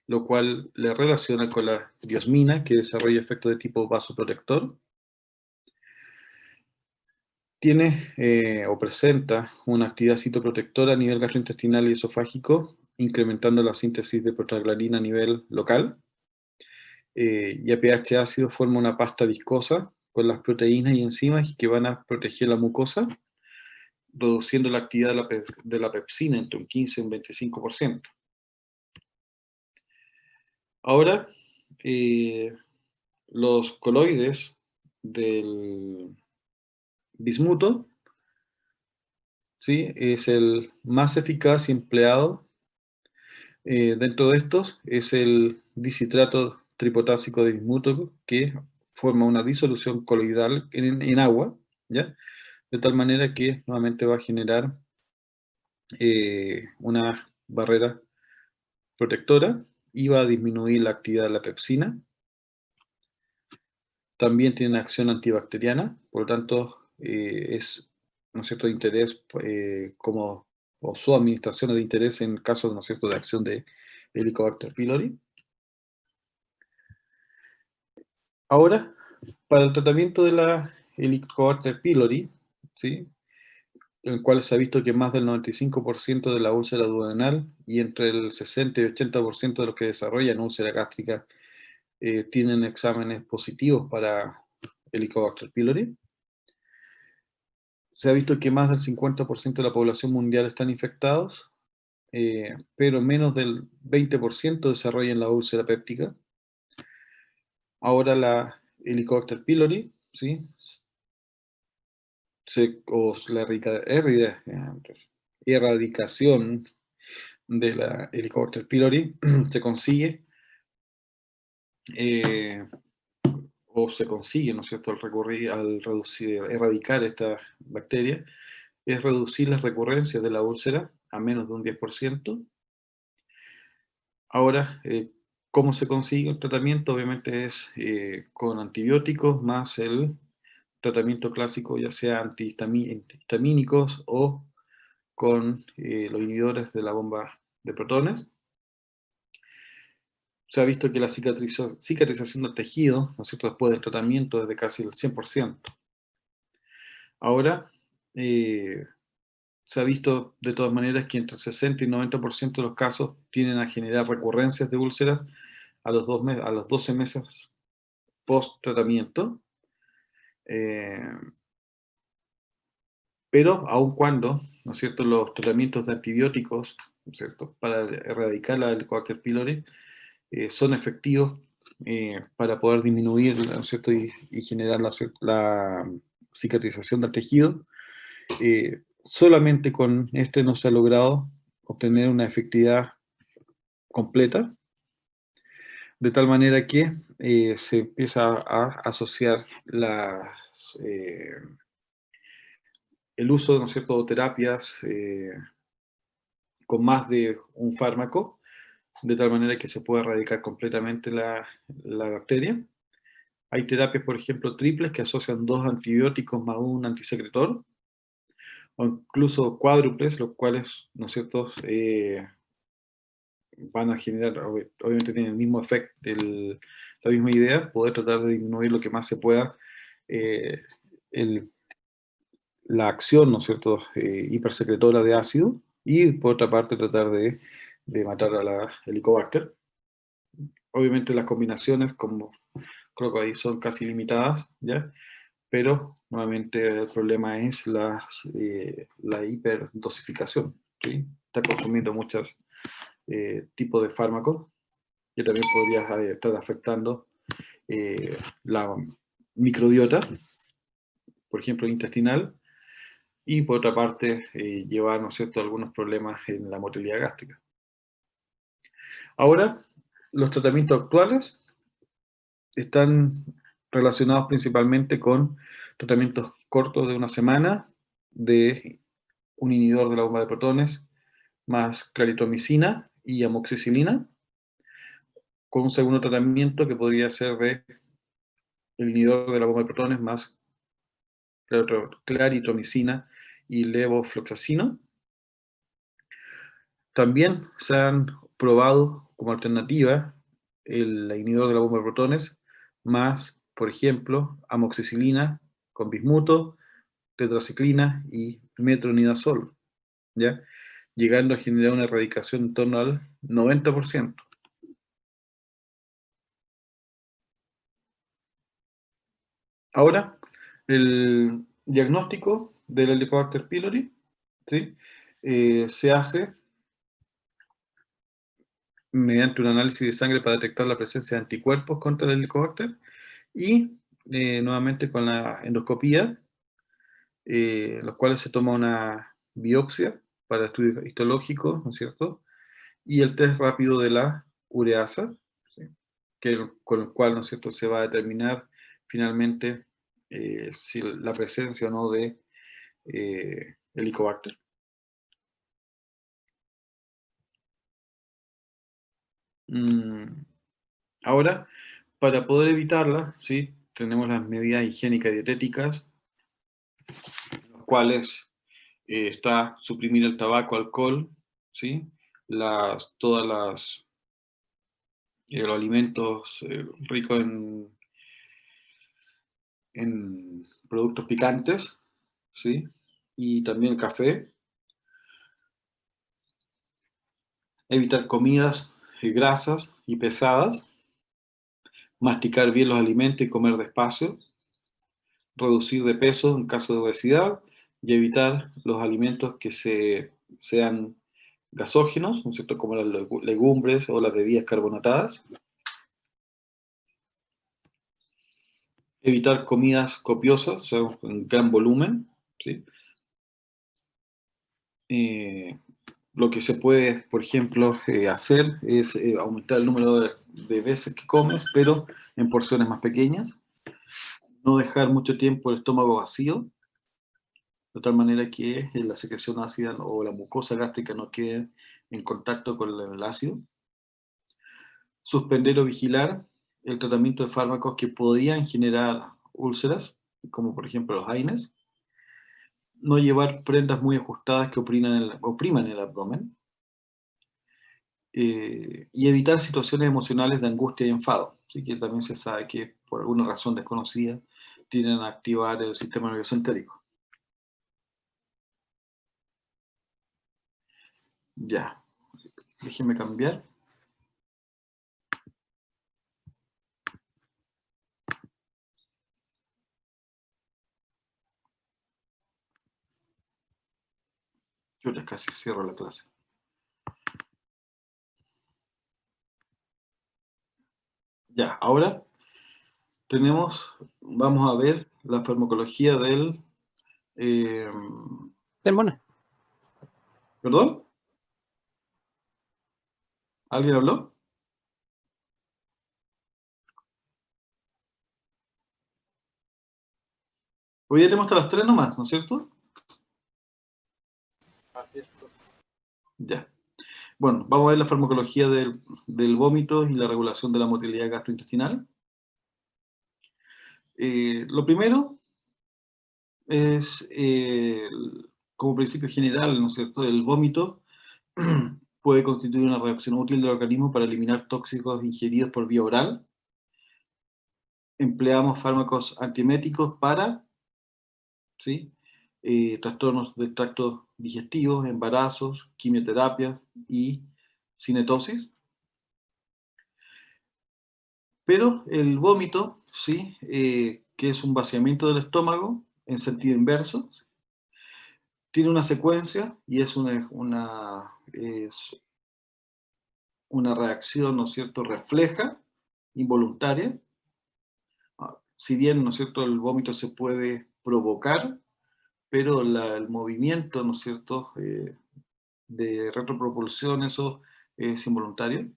lo cual le relaciona con la diosmina, que desarrolla efectos de tipo vasoprotector. Tiene o presenta una actividad citoprotectora a nivel gastrointestinal y esofágico, incrementando la síntesis de prostaglandina a nivel local. Y a pH ácido forma una pasta viscosa con las proteínas y enzimas que van a proteger la mucosa, reduciendo la actividad de la pepsina entre un 15 y un 25%. Ahora, los coloides del bismuto, ¿sí?, es el más eficaz y empleado. Dentro de estos es el dicitrato tripotásico de bismuto, que forma una disolución coloidal en agua, ¿ya?, de tal manera que nuevamente va a generar una barrera protectora y va a disminuir la actividad de la pepsina. También tiene acción antibacteriana, por lo tanto es, ¿no es cierto?, de interés, o su administración es de interés en casos, ¿no es cierto?, de acción de Helicobacter pylori. Ahora, para el tratamiento de la Helicobacter pylori, ¿sí?, en el cual se ha visto que más del 95% de la úlcera duodenal y entre el 60 y 80% de los que desarrollan úlcera gástrica tienen exámenes positivos para Helicobacter pylori. Se ha visto que más del 50% de la población mundial están infectados, pero menos del 20% desarrollan la úlcera péptica. Ahora la Helicobacter pylori, ¿sí? O la erradicación de la Helicobacter pylori se consigue, o se consigue, ¿no es cierto?, al erradicar esta bacteria, es reducir las recurrencias de la úlcera a menos de un 10%. Ahora, ¿cómo se consigue el tratamiento? Obviamente es con antibióticos más el tratamiento clásico, ya sea antihistamínicos o con los inhibidores de la bomba de protones. Se ha visto que la cicatrización del tejido, ¿no es cierto?, después del tratamiento es de casi el 100%. Ahora, se ha visto de todas maneras que entre el 60 y 90% de los casos tienden a generar recurrencias de úlceras a los 12 meses post-tratamiento. Pero aun cuando, ¿no es cierto?, los tratamientos de antibióticos, ¿no es cierto?, para erradicar la Helicobacter pylori son efectivos para poder disminuir, ¿no es cierto?, y generar la cicatrización del tejido. Solamente con este no se ha logrado obtener una efectividad completa, de tal manera que se empieza a asociar el uso, ¿no es cierto?, de terapias con más de un fármaco, de tal manera que se pueda erradicar completamente la bacteria. Hay terapias, por ejemplo, triples que asocian 2 antibióticos más un antisecretor, o incluso cuádruples, los cuales, ¿no es cierto?, van a generar, obviamente tienen el mismo efecto, la misma idea, poder tratar de disminuir lo que más se pueda eh, la acción, ¿no es cierto?, hipersecretora de ácido, y por otra parte tratar de matar a la Helicobacter. Obviamente las combinaciones, como creo que ahí son casi limitadas, ¿ya? Pero nuevamente el problema es la hiperdosificación, ¿sí? Está consumiendo muchos tipos de fármacos que también podría estar afectando la microbiota, por ejemplo, intestinal, y por otra parte llevar, ¿no es cierto?, algunos problemas en la motilidad gástrica. Ahora, los tratamientos actuales están relacionados principalmente con tratamientos cortos de una semana de un inhibidor de la bomba de protones más claritromicina y amoxicilina, con un segundo tratamiento que podría ser de el inhibidor de la bomba de protones más claritromicina y levofloxacino. También se han probado como alternativa el inhibidor de la bomba de protones más, por ejemplo, amoxicilina con bismuto, tetraciclina y metronidazol, ¿ya? Llegando a generar una erradicación en torno al 90%. Ahora, el diagnóstico del Helicobacter pylori, ¿sí?, se hace mediante un análisis de sangre para detectar la presencia de anticuerpos contra el Helicobacter y nuevamente con la endoscopía, los cuales se toma una biopsia para estudios histológicos, ¿no es cierto? Y el test rápido de la ureasa, ¿sí?, con el cual, ¿no es cierto?, se va a determinar finalmente si la presencia o no de Helicobacter. Ahora, para poder evitarla, ¿sí?, tenemos las medidas higiénicas y dietéticas, las cuales está suprimir el tabaco, alcohol, ¿sí?, todas los alimentos ricos en productos picantes, ¿sí?, y también el café. Evitar comidas grasas y pesadas, masticar bien los alimentos y comer despacio, reducir de peso en caso de obesidad y evitar los alimentos que sean gasógenos, ¿no es cierto?, como las legumbres o las bebidas carbonatadas. Evitar comidas copiosas, o sea, en gran volumen, ¿sí? Lo que se puede, por ejemplo, hacer es aumentar el número de veces que comes, pero en porciones más pequeñas. No dejar mucho tiempo el estómago vacío, de tal manera que la secreción ácida o la mucosa gástrica no quede en contacto con el ácido. Suspender o vigilar el tratamiento de fármacos que podrían generar úlceras, como por ejemplo los AINES. No llevar prendas muy ajustadas que opriman el abdomen. Y evitar situaciones emocionales de angustia y enfado. Así que también se sabe que por alguna razón desconocida tienden a activar el sistema nervioso entérico. Ya, déjenme cambiar. Yo ya casi cierro la clase. Ya, ahora vamos a ver la farmacología del... Demona. ¿Perdón? ¿Alguien habló? Hoy día tenemos hasta las 3 nomás, ¿no es cierto? Así es. Ya. Bueno, vamos a ver la farmacología del vómito y la regulación de la motilidad gastrointestinal. Lo primero es, como principio general, ¿no es cierto?, el vómito puede constituir una reacción útil del organismo para eliminar tóxicos ingeridos por vía oral. Empleamos fármacos antieméticos para, ¿sí?, trastornos del tracto digestivo, embarazos, quimioterapias y cinetosis. Pero el vómito, ¿sí?, que es un vaciamiento del estómago en sentido inverso, tiene una secuencia y es una reacción, ¿no es cierto?, refleja, involuntaria. Si bien, ¿no es cierto?, el vómito se puede provocar, pero el movimiento, ¿no es cierto?, de retropropulsión, eso es involuntario,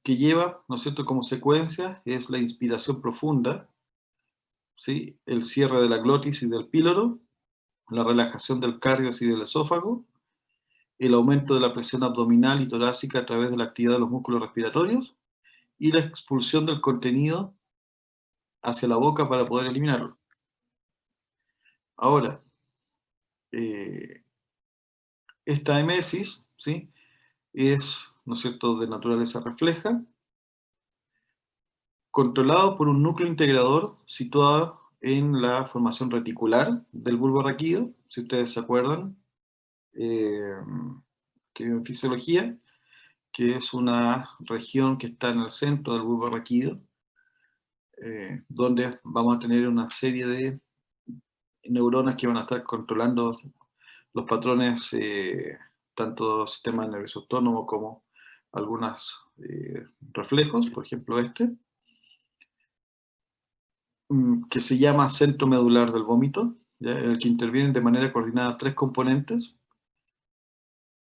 que lleva, ¿no es cierto?, como secuencia es la inspiración profunda, ¿sí?, el cierre de la glotis y del píloro, la relajación del cardias y del esófago, el aumento de la presión abdominal y torácica a través de la actividad de los músculos respiratorios y la expulsión del contenido hacia la boca para poder eliminarlo. Ahora, esta emesis, ¿sí?, es, ¿no es cierto?, de naturaleza refleja, controlado por un núcleo integrador situado en la formación reticular del bulbo raquídeo, si ustedes se acuerdan, que en fisiología, que es una región que está en el centro del bulbo raquídeo, donde vamos a tener una serie de neuronas que van a estar controlando los patrones, tanto del sistema nervioso autónomo como algunos reflejos, por ejemplo que se llama centro medular del vómito, ¿ya?, en el que intervienen de manera coordinada tres componentes: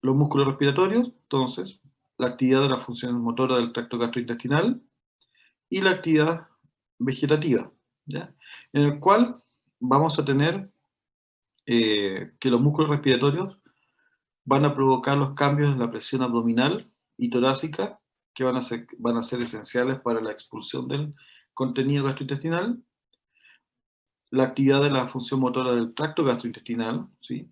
los músculos respiratorios, entonces, la actividad de la función motora del tracto gastrointestinal y la actividad vegetativa, ¿ya?, en el cual vamos a tener que los músculos respiratorios van a provocar los cambios en la presión abdominal y torácica que van a ser esenciales para la expulsión del contenido gastrointestinal, la actividad de la función motora del tracto gastrointestinal, ¿sí?,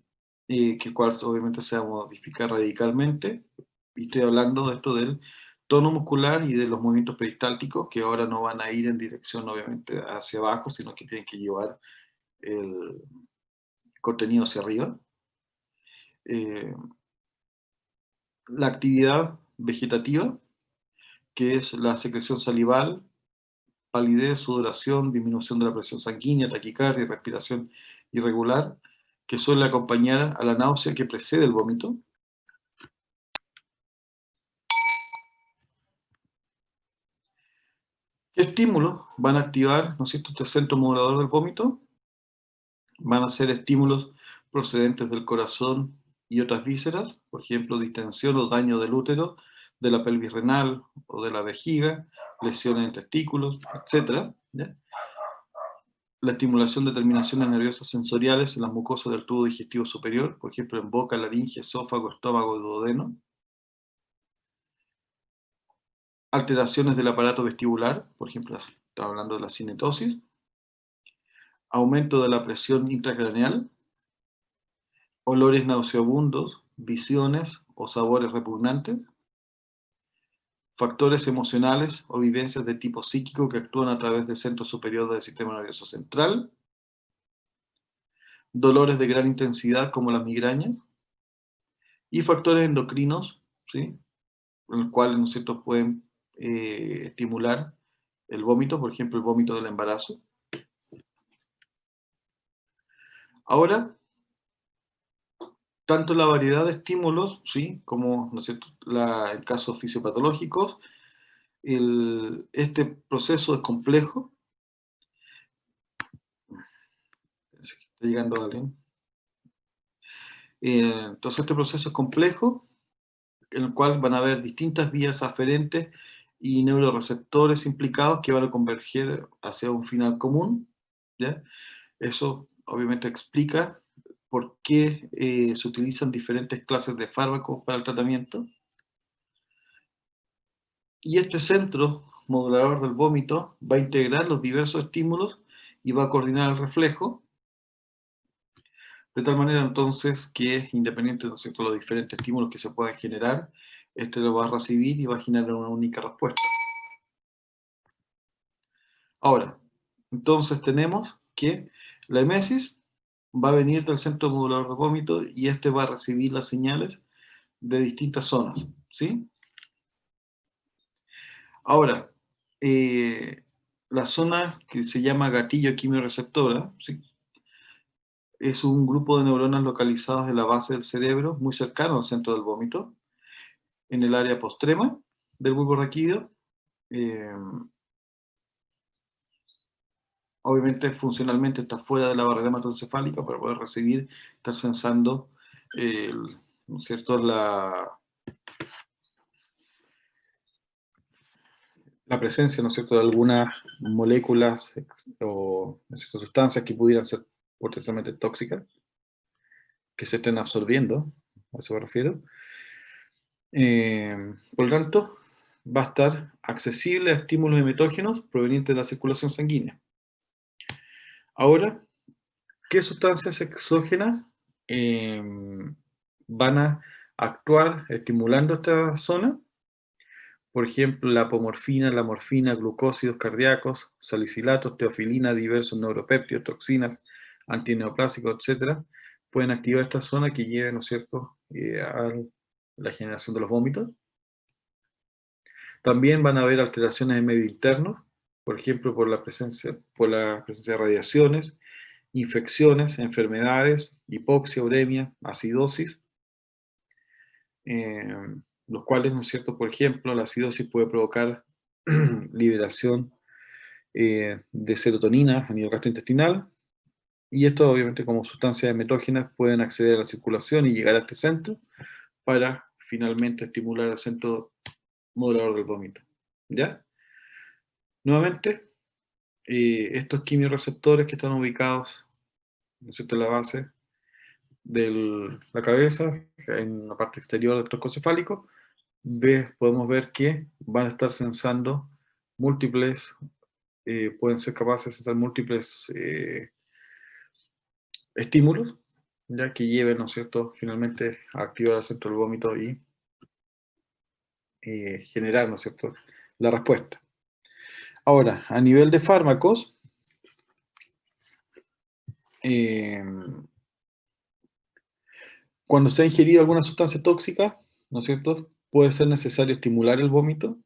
que el cual obviamente se va a modificar radicalmente, y estoy hablando de esto del tono muscular y de los movimientos peristálticos, que ahora no van a ir en dirección obviamente hacia abajo, sino que tienen que llevar el contenido hacia arriba. La actividad vegetativa, que es la secreción salival, palidez, sudoración, disminución de la presión sanguínea, taquicardia y respiración irregular, que suele acompañar a la náusea que precede el vómito. ¿Qué estímulos van a activar, ¿no es cierto?, este centro modulador del vómito. Van a ser estímulos procedentes del corazón y otras vísceras, por ejemplo, distensión o daño del útero, de la pelvis renal o de la vejiga, lesiones en testículos, etc. ¿Ya? La estimulación de terminaciones nerviosas sensoriales en las mucosas del tubo digestivo superior, por ejemplo, en boca, laringe, esófago, estómago y duodeno. Alteraciones del aparato vestibular, por ejemplo, estaba hablando de la cinetosis. Aumento de la presión intracraneal. Olores nauseabundos, visiones o sabores repugnantes. Factores emocionales o vivencias de tipo psíquico que actúan a través del centro superior del sistema nervioso central. Dolores de gran intensidad como las migrañas. Y factores endocrinos, ¿sí?, los cuales, ¿no es cierto?, pueden estimular el vómito, por ejemplo, el vómito del embarazo. Ahora, tanto la variedad de estímulos, ¿sí?, como, ¿no es cierto?, en casos fisiopatológicos, este proceso es complejo. Está llegando alguien. Entonces, este proceso es complejo, en el cual van a haber distintas vías aferentes y neuroreceptores implicados que van a converger hacia un final común, ¿ya? Eso obviamente explica por qué se utilizan diferentes clases de fármacos para el tratamiento. Y este centro modulador del vómito va a integrar los diversos estímulos y va a coordinar el reflejo, de tal manera entonces que, independiente, ¿no es cierto?, de los diferentes estímulos que se puedan generar, este lo va a recibir y va a generar una única respuesta. Ahora, entonces tenemos que la emesis va a venir del centro modulador de vómito y este va a recibir las señales de distintas zonas, ¿sí? Ahora, la zona que se llama gatillo quimiorreceptora, ¿sí?, es un grupo de neuronas localizadas en la base del cerebro, muy cercano al centro del vómito, en el área postrema del bulbo raquídeo. Obviamente, funcionalmente está fuera de la barrera hematoencefálica para poder recibir, estar sensando, ¿no es cierto?, la presencia, ¿no es cierto?, de algunas moléculas o, ¿no es cierto?, sustancias que pudieran ser potencialmente tóxicas, que se estén absorbiendo, a eso me refiero. Por lo tanto, va a estar accesible a estímulos emetógenos provenientes de la circulación sanguínea. Ahora, ¿qué sustancias exógenas van a actuar estimulando esta zona? Por ejemplo, la apomorfina, la morfina, glucósidos cardíacos, salicilatos, teofilina, diversos neuropéptidos, toxinas, antineoplásicos, etc., pueden activar esta zona que lleve, ¿no es cierto?, a la generación de los vómitos. También van a haber alteraciones en medio interno, por ejemplo, por la presencia de radiaciones, infecciones, enfermedades, hipoxia, uremia, acidosis, los cuales, ¿no es cierto?, por ejemplo, la acidosis puede provocar liberación de serotonina a nivel gastrointestinal, y esto obviamente como sustancias emetógenas pueden acceder a la circulación y llegar a este centro para finalmente estimular el centro modulador del vómito. ¿Ya? Nuevamente, estos quimiorreceptores que están ubicados, ¿no es cierto?, en la base de la cabeza, en la parte exterior del tronco cefálico, podemos ver que van a estar sensando múltiples, pueden ser capaces de sensar múltiples estímulos, ya que lleven, ¿no es cierto?, finalmente a activar el centro del vómito y generar, ¿no es cierto?, la respuesta. Ahora, a nivel de fármacos, cuando se ha ingerido alguna sustancia tóxica, ¿no es cierto?, puede ser necesario estimular el vómito.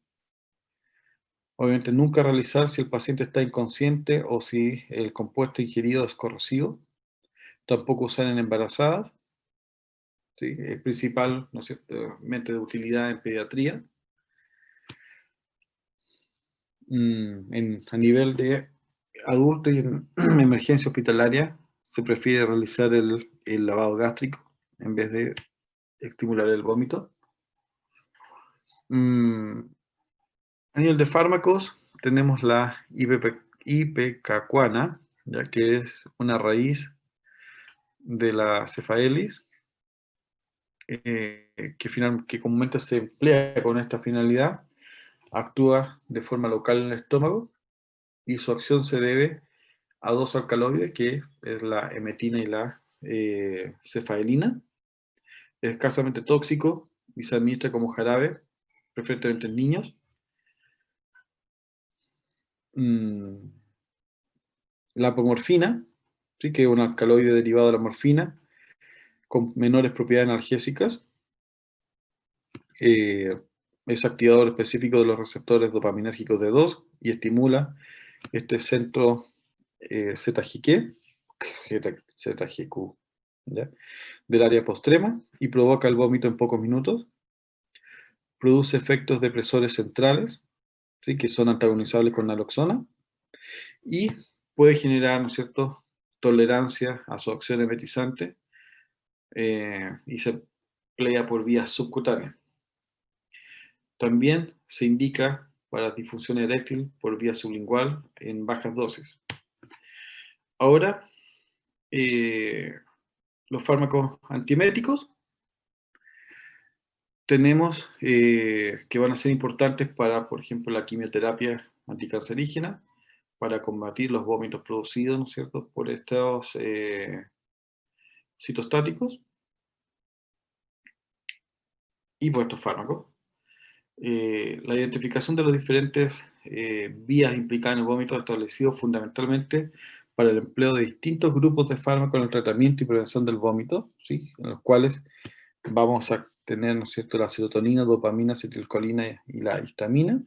Obviamente nunca realizar si el paciente está inconsciente o si el compuesto ingerido es corrosivo. Tampoco usar en embarazadas, ¿sí? Es principal, ¿no es cierto?, de utilidad en pediatría. a nivel de adulto y en emergencia hospitalaria, se prefiere realizar el lavado gástrico en vez de estimular el vómito. A nivel de fármacos, tenemos la ipecacuana, ya que es una raíz de la cefaelis, que comúnmente se emplea con esta finalidad, actúa de forma local en el estómago y su acción se debe a dos alcaloides, que es la emetina y la cefaelina. Es escasamente tóxico y se administra como jarabe, preferentemente en niños. La apomorfina, ¿sí? Que es un alcaloide derivado de la morfina, con menores propiedades analgésicas. Es activador específico de los receptores dopaminérgicos D2 y estimula este centro ZGQ, ¿ya? Del área postrema y provoca el vómito en pocos minutos. Produce efectos depresores centrales, ¿sí? Que son antagonizables con naloxona y puede generar, ¿no es cierto?, tolerancia a su acción emetizante y se emplea por vía subcutánea. También se indica para difusión eréctil por vía sublingual en bajas dosis. Ahora, los fármacos antieméticos tenemos que van a ser importantes para, por ejemplo, la quimioterapia anticancerígena, para combatir los vómitos producidos, ¿no es cierto?, por estos citostáticos y por estos fármacos. La identificación de las diferentes vías implicadas en el vómito establecido fundamentalmente para el empleo de distintos grupos de fármacos en el tratamiento y prevención del vómito, ¿sí? En los cuales vamos a tener, ¿no es cierto?, la serotonina, dopamina, acetilcolina y la histamina,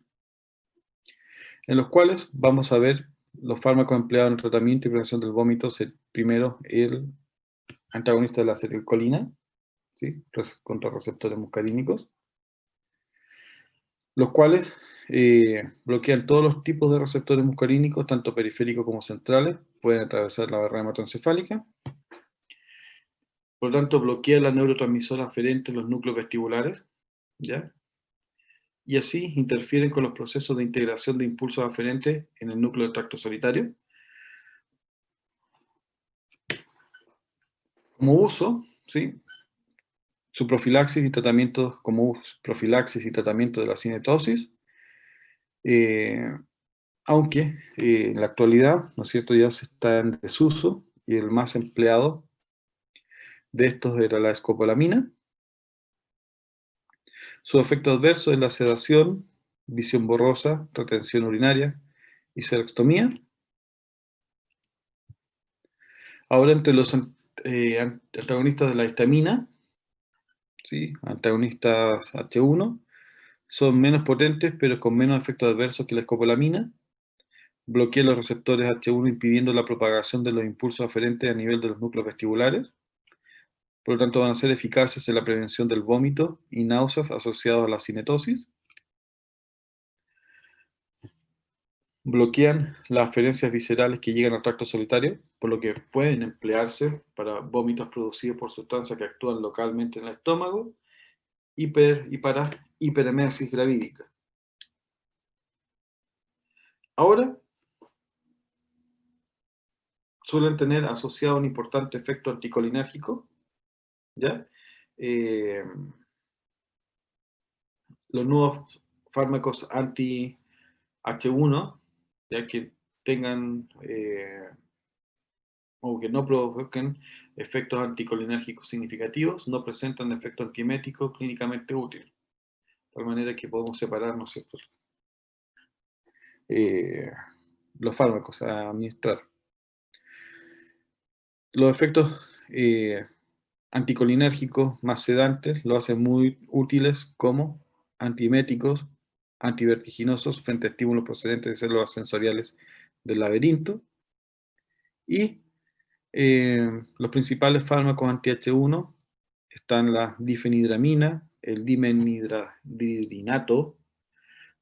en los cuales vamos a ver los fármacos empleados en el tratamiento y prevención del vómito. Primero, el antagonista de la acetilcolina, ¿sí?, contra receptores muscarínicos, los cuales bloquean todos los tipos de receptores muscarínicos, tanto periféricos como centrales, pueden atravesar la barrera hematoencefálica. Por lo tanto, bloquea la neurotransmisora aferente en los núcleos vestibulares, ¿ya? Y así interfieren con los procesos de integración de impulsos aferentes en el núcleo del tracto solitario. Como uso, ¿sí?, su profilaxis y tratamiento, profilaxis y tratamiento de la cinetosis, aunque en la actualidad, ¿no es cierto?, ya se está en desuso y el más empleado de estos era la escopolamina. Su efecto adverso es la sedación, visión borrosa, retención urinaria y xerostomía. Ahora, entre los antagonistas de la histamina, ¿sí?, antagonistas H1, son menos potentes, pero con menos efectos adversos que la escopolamina. Bloquea los receptores H1, impidiendo la propagación de los impulsos aferentes a nivel de los núcleos vestibulares. Por lo tanto, van a ser eficaces en la prevención del vómito y náuseas asociados a la cinetosis. Bloquean las aferencias viscerales que llegan al tracto solitario, por lo que pueden emplearse para vómitos producidos por sustancias que actúan localmente en el estómago y para hiperemesis gravídica. Ahora, suelen tener asociado un importante efecto anticolinérgico, ¿ya? Los nuevos fármacos anti-H1, ya que tengan o que no provoquen efectos anticolinérgicos significativos, no presentan efecto antiemético clínicamente útil. De tal manera que podemos separar, ¿no es cierto?, los fármacos a administrar. Los efectos anticolinérgicos más sedantes lo hacen muy útiles como antieméticos, antivertiginosos frente a estímulos procedentes de células sensoriales del laberinto. Y los principales fármacos anti-H1 están la difenhidramina, el dimenhidradinato,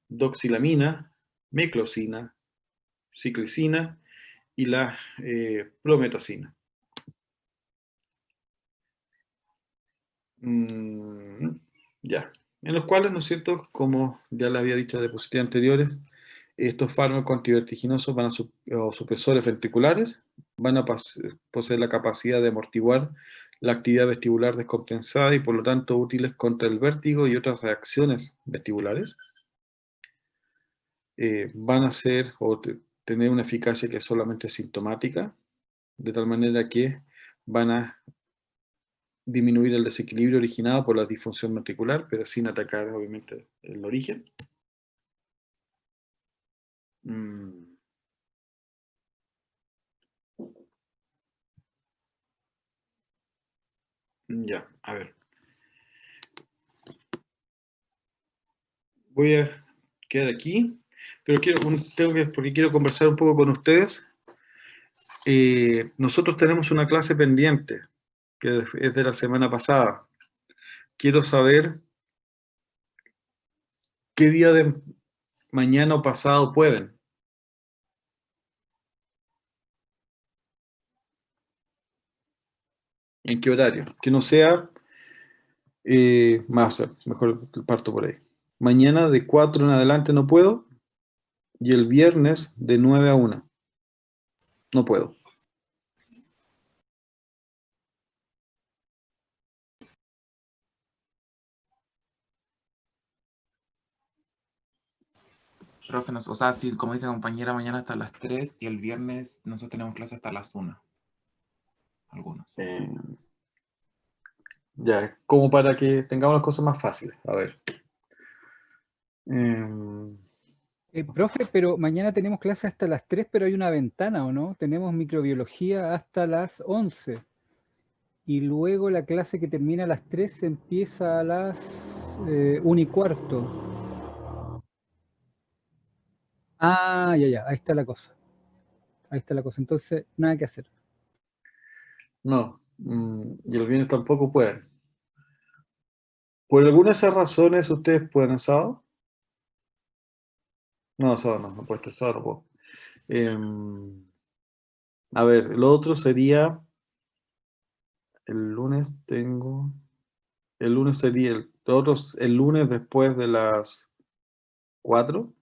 doxilamina, meclocina, ciclicina y la prometacina. Ya. En los cuales, ¿no es cierto?, como ya le había dicho de diapositivas anteriores, estos fármacos antivertiginosos van a o supresores ventriculares van a poseer la capacidad de amortiguar la actividad vestibular descompensada y por lo tanto útiles contra el vértigo y otras reacciones vestibulares. Van a ser o tener una eficacia que es solamente sintomática, de tal manera que van a disminuir el desequilibrio originado por la disfunción ventricular, pero sin atacar obviamente el origen. Ya, a ver. Voy a quedar aquí, pero porque quiero conversar un poco con ustedes. Nosotros tenemos una clase pendiente, que es de la semana pasada. Quiero saber qué día de mañana o pasado pueden. ¿En qué horario? Que no sea más, mejor parto por ahí. Mañana de 4 en adelante no puedo, y el viernes de 9 a 1. No puedo. Profe, o sea, si como dice compañera, mañana hasta las 3 y el viernes nosotros tenemos clase hasta las 1. Algunos. Ya, como para que tengamos las cosas más fáciles. A ver. Profe, pero mañana tenemos clase hasta las 3, pero hay una ventana, ¿o no? Tenemos microbiología hasta las 11. Y luego la clase que termina a las 3 empieza a las 1:15. Ah, ya, ahí está la cosa. Ahí está la cosa. Entonces, nada que hacer. No, y el viernes tampoco pueden. ¿Por alguna de esas razones ustedes pueden el sábado? No, sábado no puedo, sábado no puedo. A ver, el otro sería, el lunes tengo, el lunes sería, el lunes después de las 4.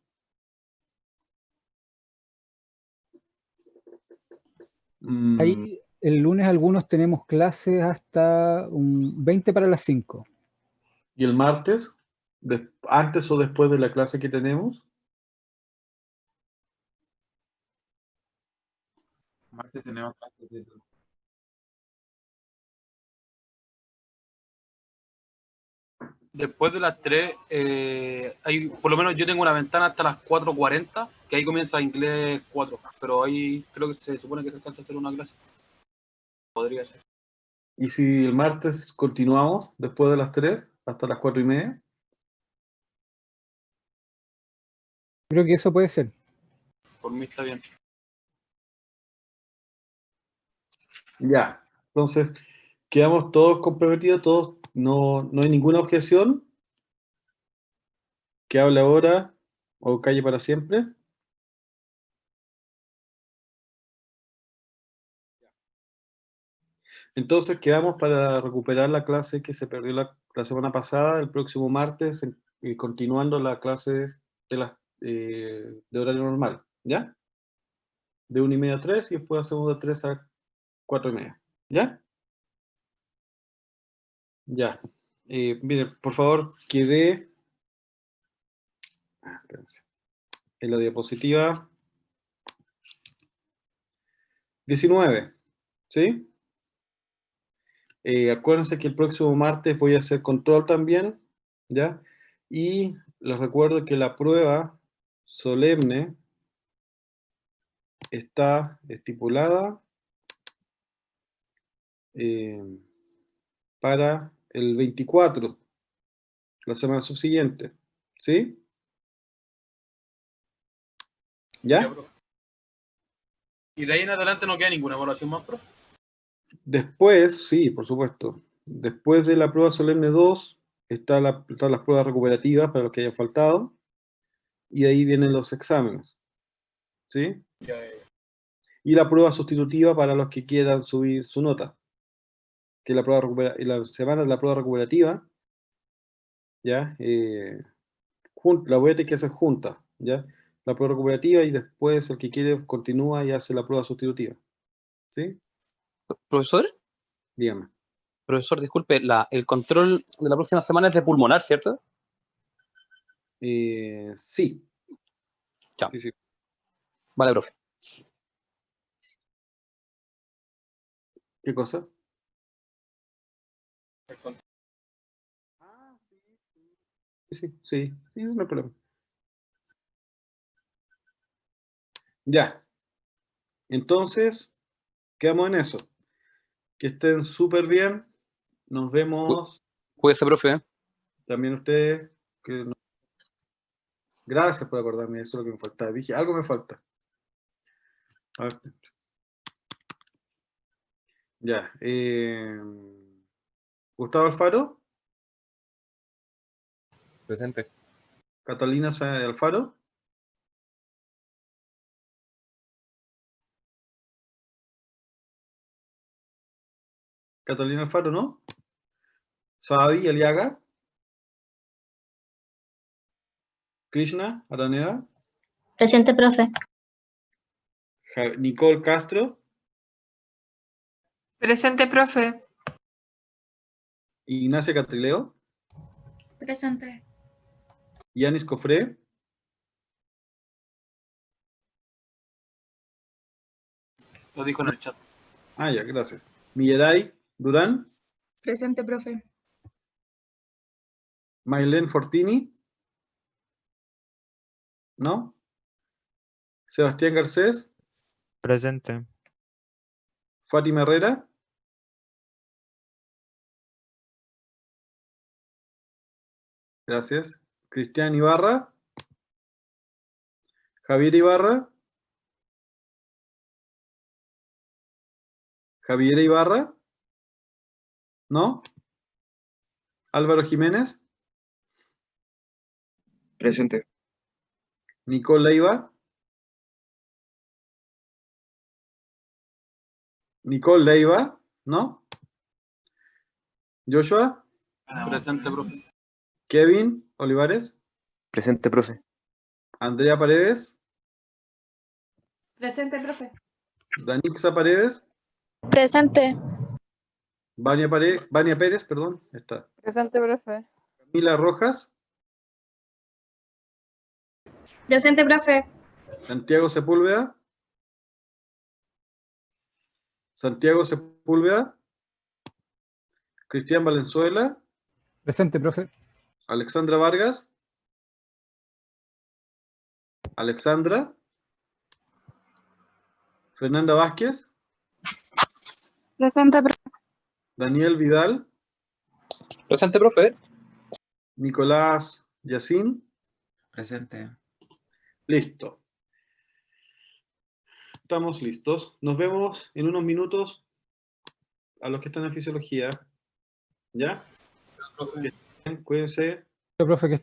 Ahí el lunes algunos tenemos clases hasta 20 para las 5. ¿Y el martes? ¿Antes o después de la clase que tenemos? Martes tenemos clase de... Después de las 3, por lo menos yo tengo una ventana hasta las 4:40, que ahí comienza inglés 4, pero ahí creo que se supone que se alcanza a hacer una clase. Podría ser. ¿Y si el martes continuamos después de las 3 hasta las 4:30? Creo que eso puede ser. Por mí está bien. Ya, entonces quedamos todos comprometidos, todos, no hay ninguna objeción. Que hable ahora o calle para siempre. Entonces quedamos para recuperar la clase que se perdió la semana pasada, el próximo martes, continuando la clase de horario normal, ¿ya? De 1:30 a 3 y después hacemos de 3 a 4:30, ¿ya? Ya. Mire, por favor, quede en la diapositiva 19, ¿sí? Acuérdense que el próximo martes voy a hacer control también, ¿ya? Y les recuerdo que la prueba solemne está estipulada para el 24, la semana subsiguiente, ¿sí? ¿Ya? Y de ahí en adelante no queda ninguna evaluación más, profe. Después, sí, por supuesto. Después de la prueba solemne 2, están las pruebas recuperativas para los que hayan faltado. y ahí vienen los exámenes. ¿Sí? Ya, ya, ya. Y la prueba sustitutiva para los que quieran subir su nota. Que la prueba y la semana de la prueba recuperativa, ¿ya? La voy a tener que hacer junta, ¿ya? La prueba recuperativa y después el que quiere continúa y hace la prueba sustitutiva. ¿Sí? Profesor, Dígame. disculpe, el control de la próxima semana es de pulmonar, ¿cierto? Sí. Ya. Sí, sí. Vale, profe. ¿Qué cosa? Sí, no hay problema. Ya. Entonces, quedamos en eso. Que estén súper bien. Nos vemos. Cuídese, profe. También ustedes. Gracias por acordarme, eso es lo que me faltaba. Dije, algo me falta. A ver. Ya. Gustavo Alfaro. Presente. Catalina Alfaro. Catalina Alfaro, ¿no? Saadi Aliaga. Krishna Araneda. Presente, profe. Nicole Castro. Presente, profe. Ignacia Catrileo. Presente. Yanis Cofré. Lo dijo en el chat. Ah, ya, gracias. Milleray Durán. Presente, profe. Maylene Fortini. ¿No? Sebastián Garcés. Presente. Fátima Herrera. Gracias. Cristian Ibarra. Javier Ibarra. Javier Ibarra. ¿No? Álvaro Jiménez. Presente. Nicole Leiva. Nicole Leiva. ¿No? Joshua. Presente, profe. Kevin Olivares. Presente, profe. Andrea Paredes. Presente, profe. Danixa Paredes. Presente. Vania Pérez, perdón. Está. Presente, profe. Camila Rojas. Presente, profe. Santiago Sepúlveda. Santiago Sepúlveda. Cristian Valenzuela. Presente, profe. Alexandra Vargas. Alexandra. Fernanda Vázquez. Presente, profe. Daniel Vidal. Presente, profe. Nicolás Yacín. Presente. Listo. Estamos listos. Nos vemos en unos minutos a los que están en fisiología. ¿Ya? Profe. Cuídense. Profe, que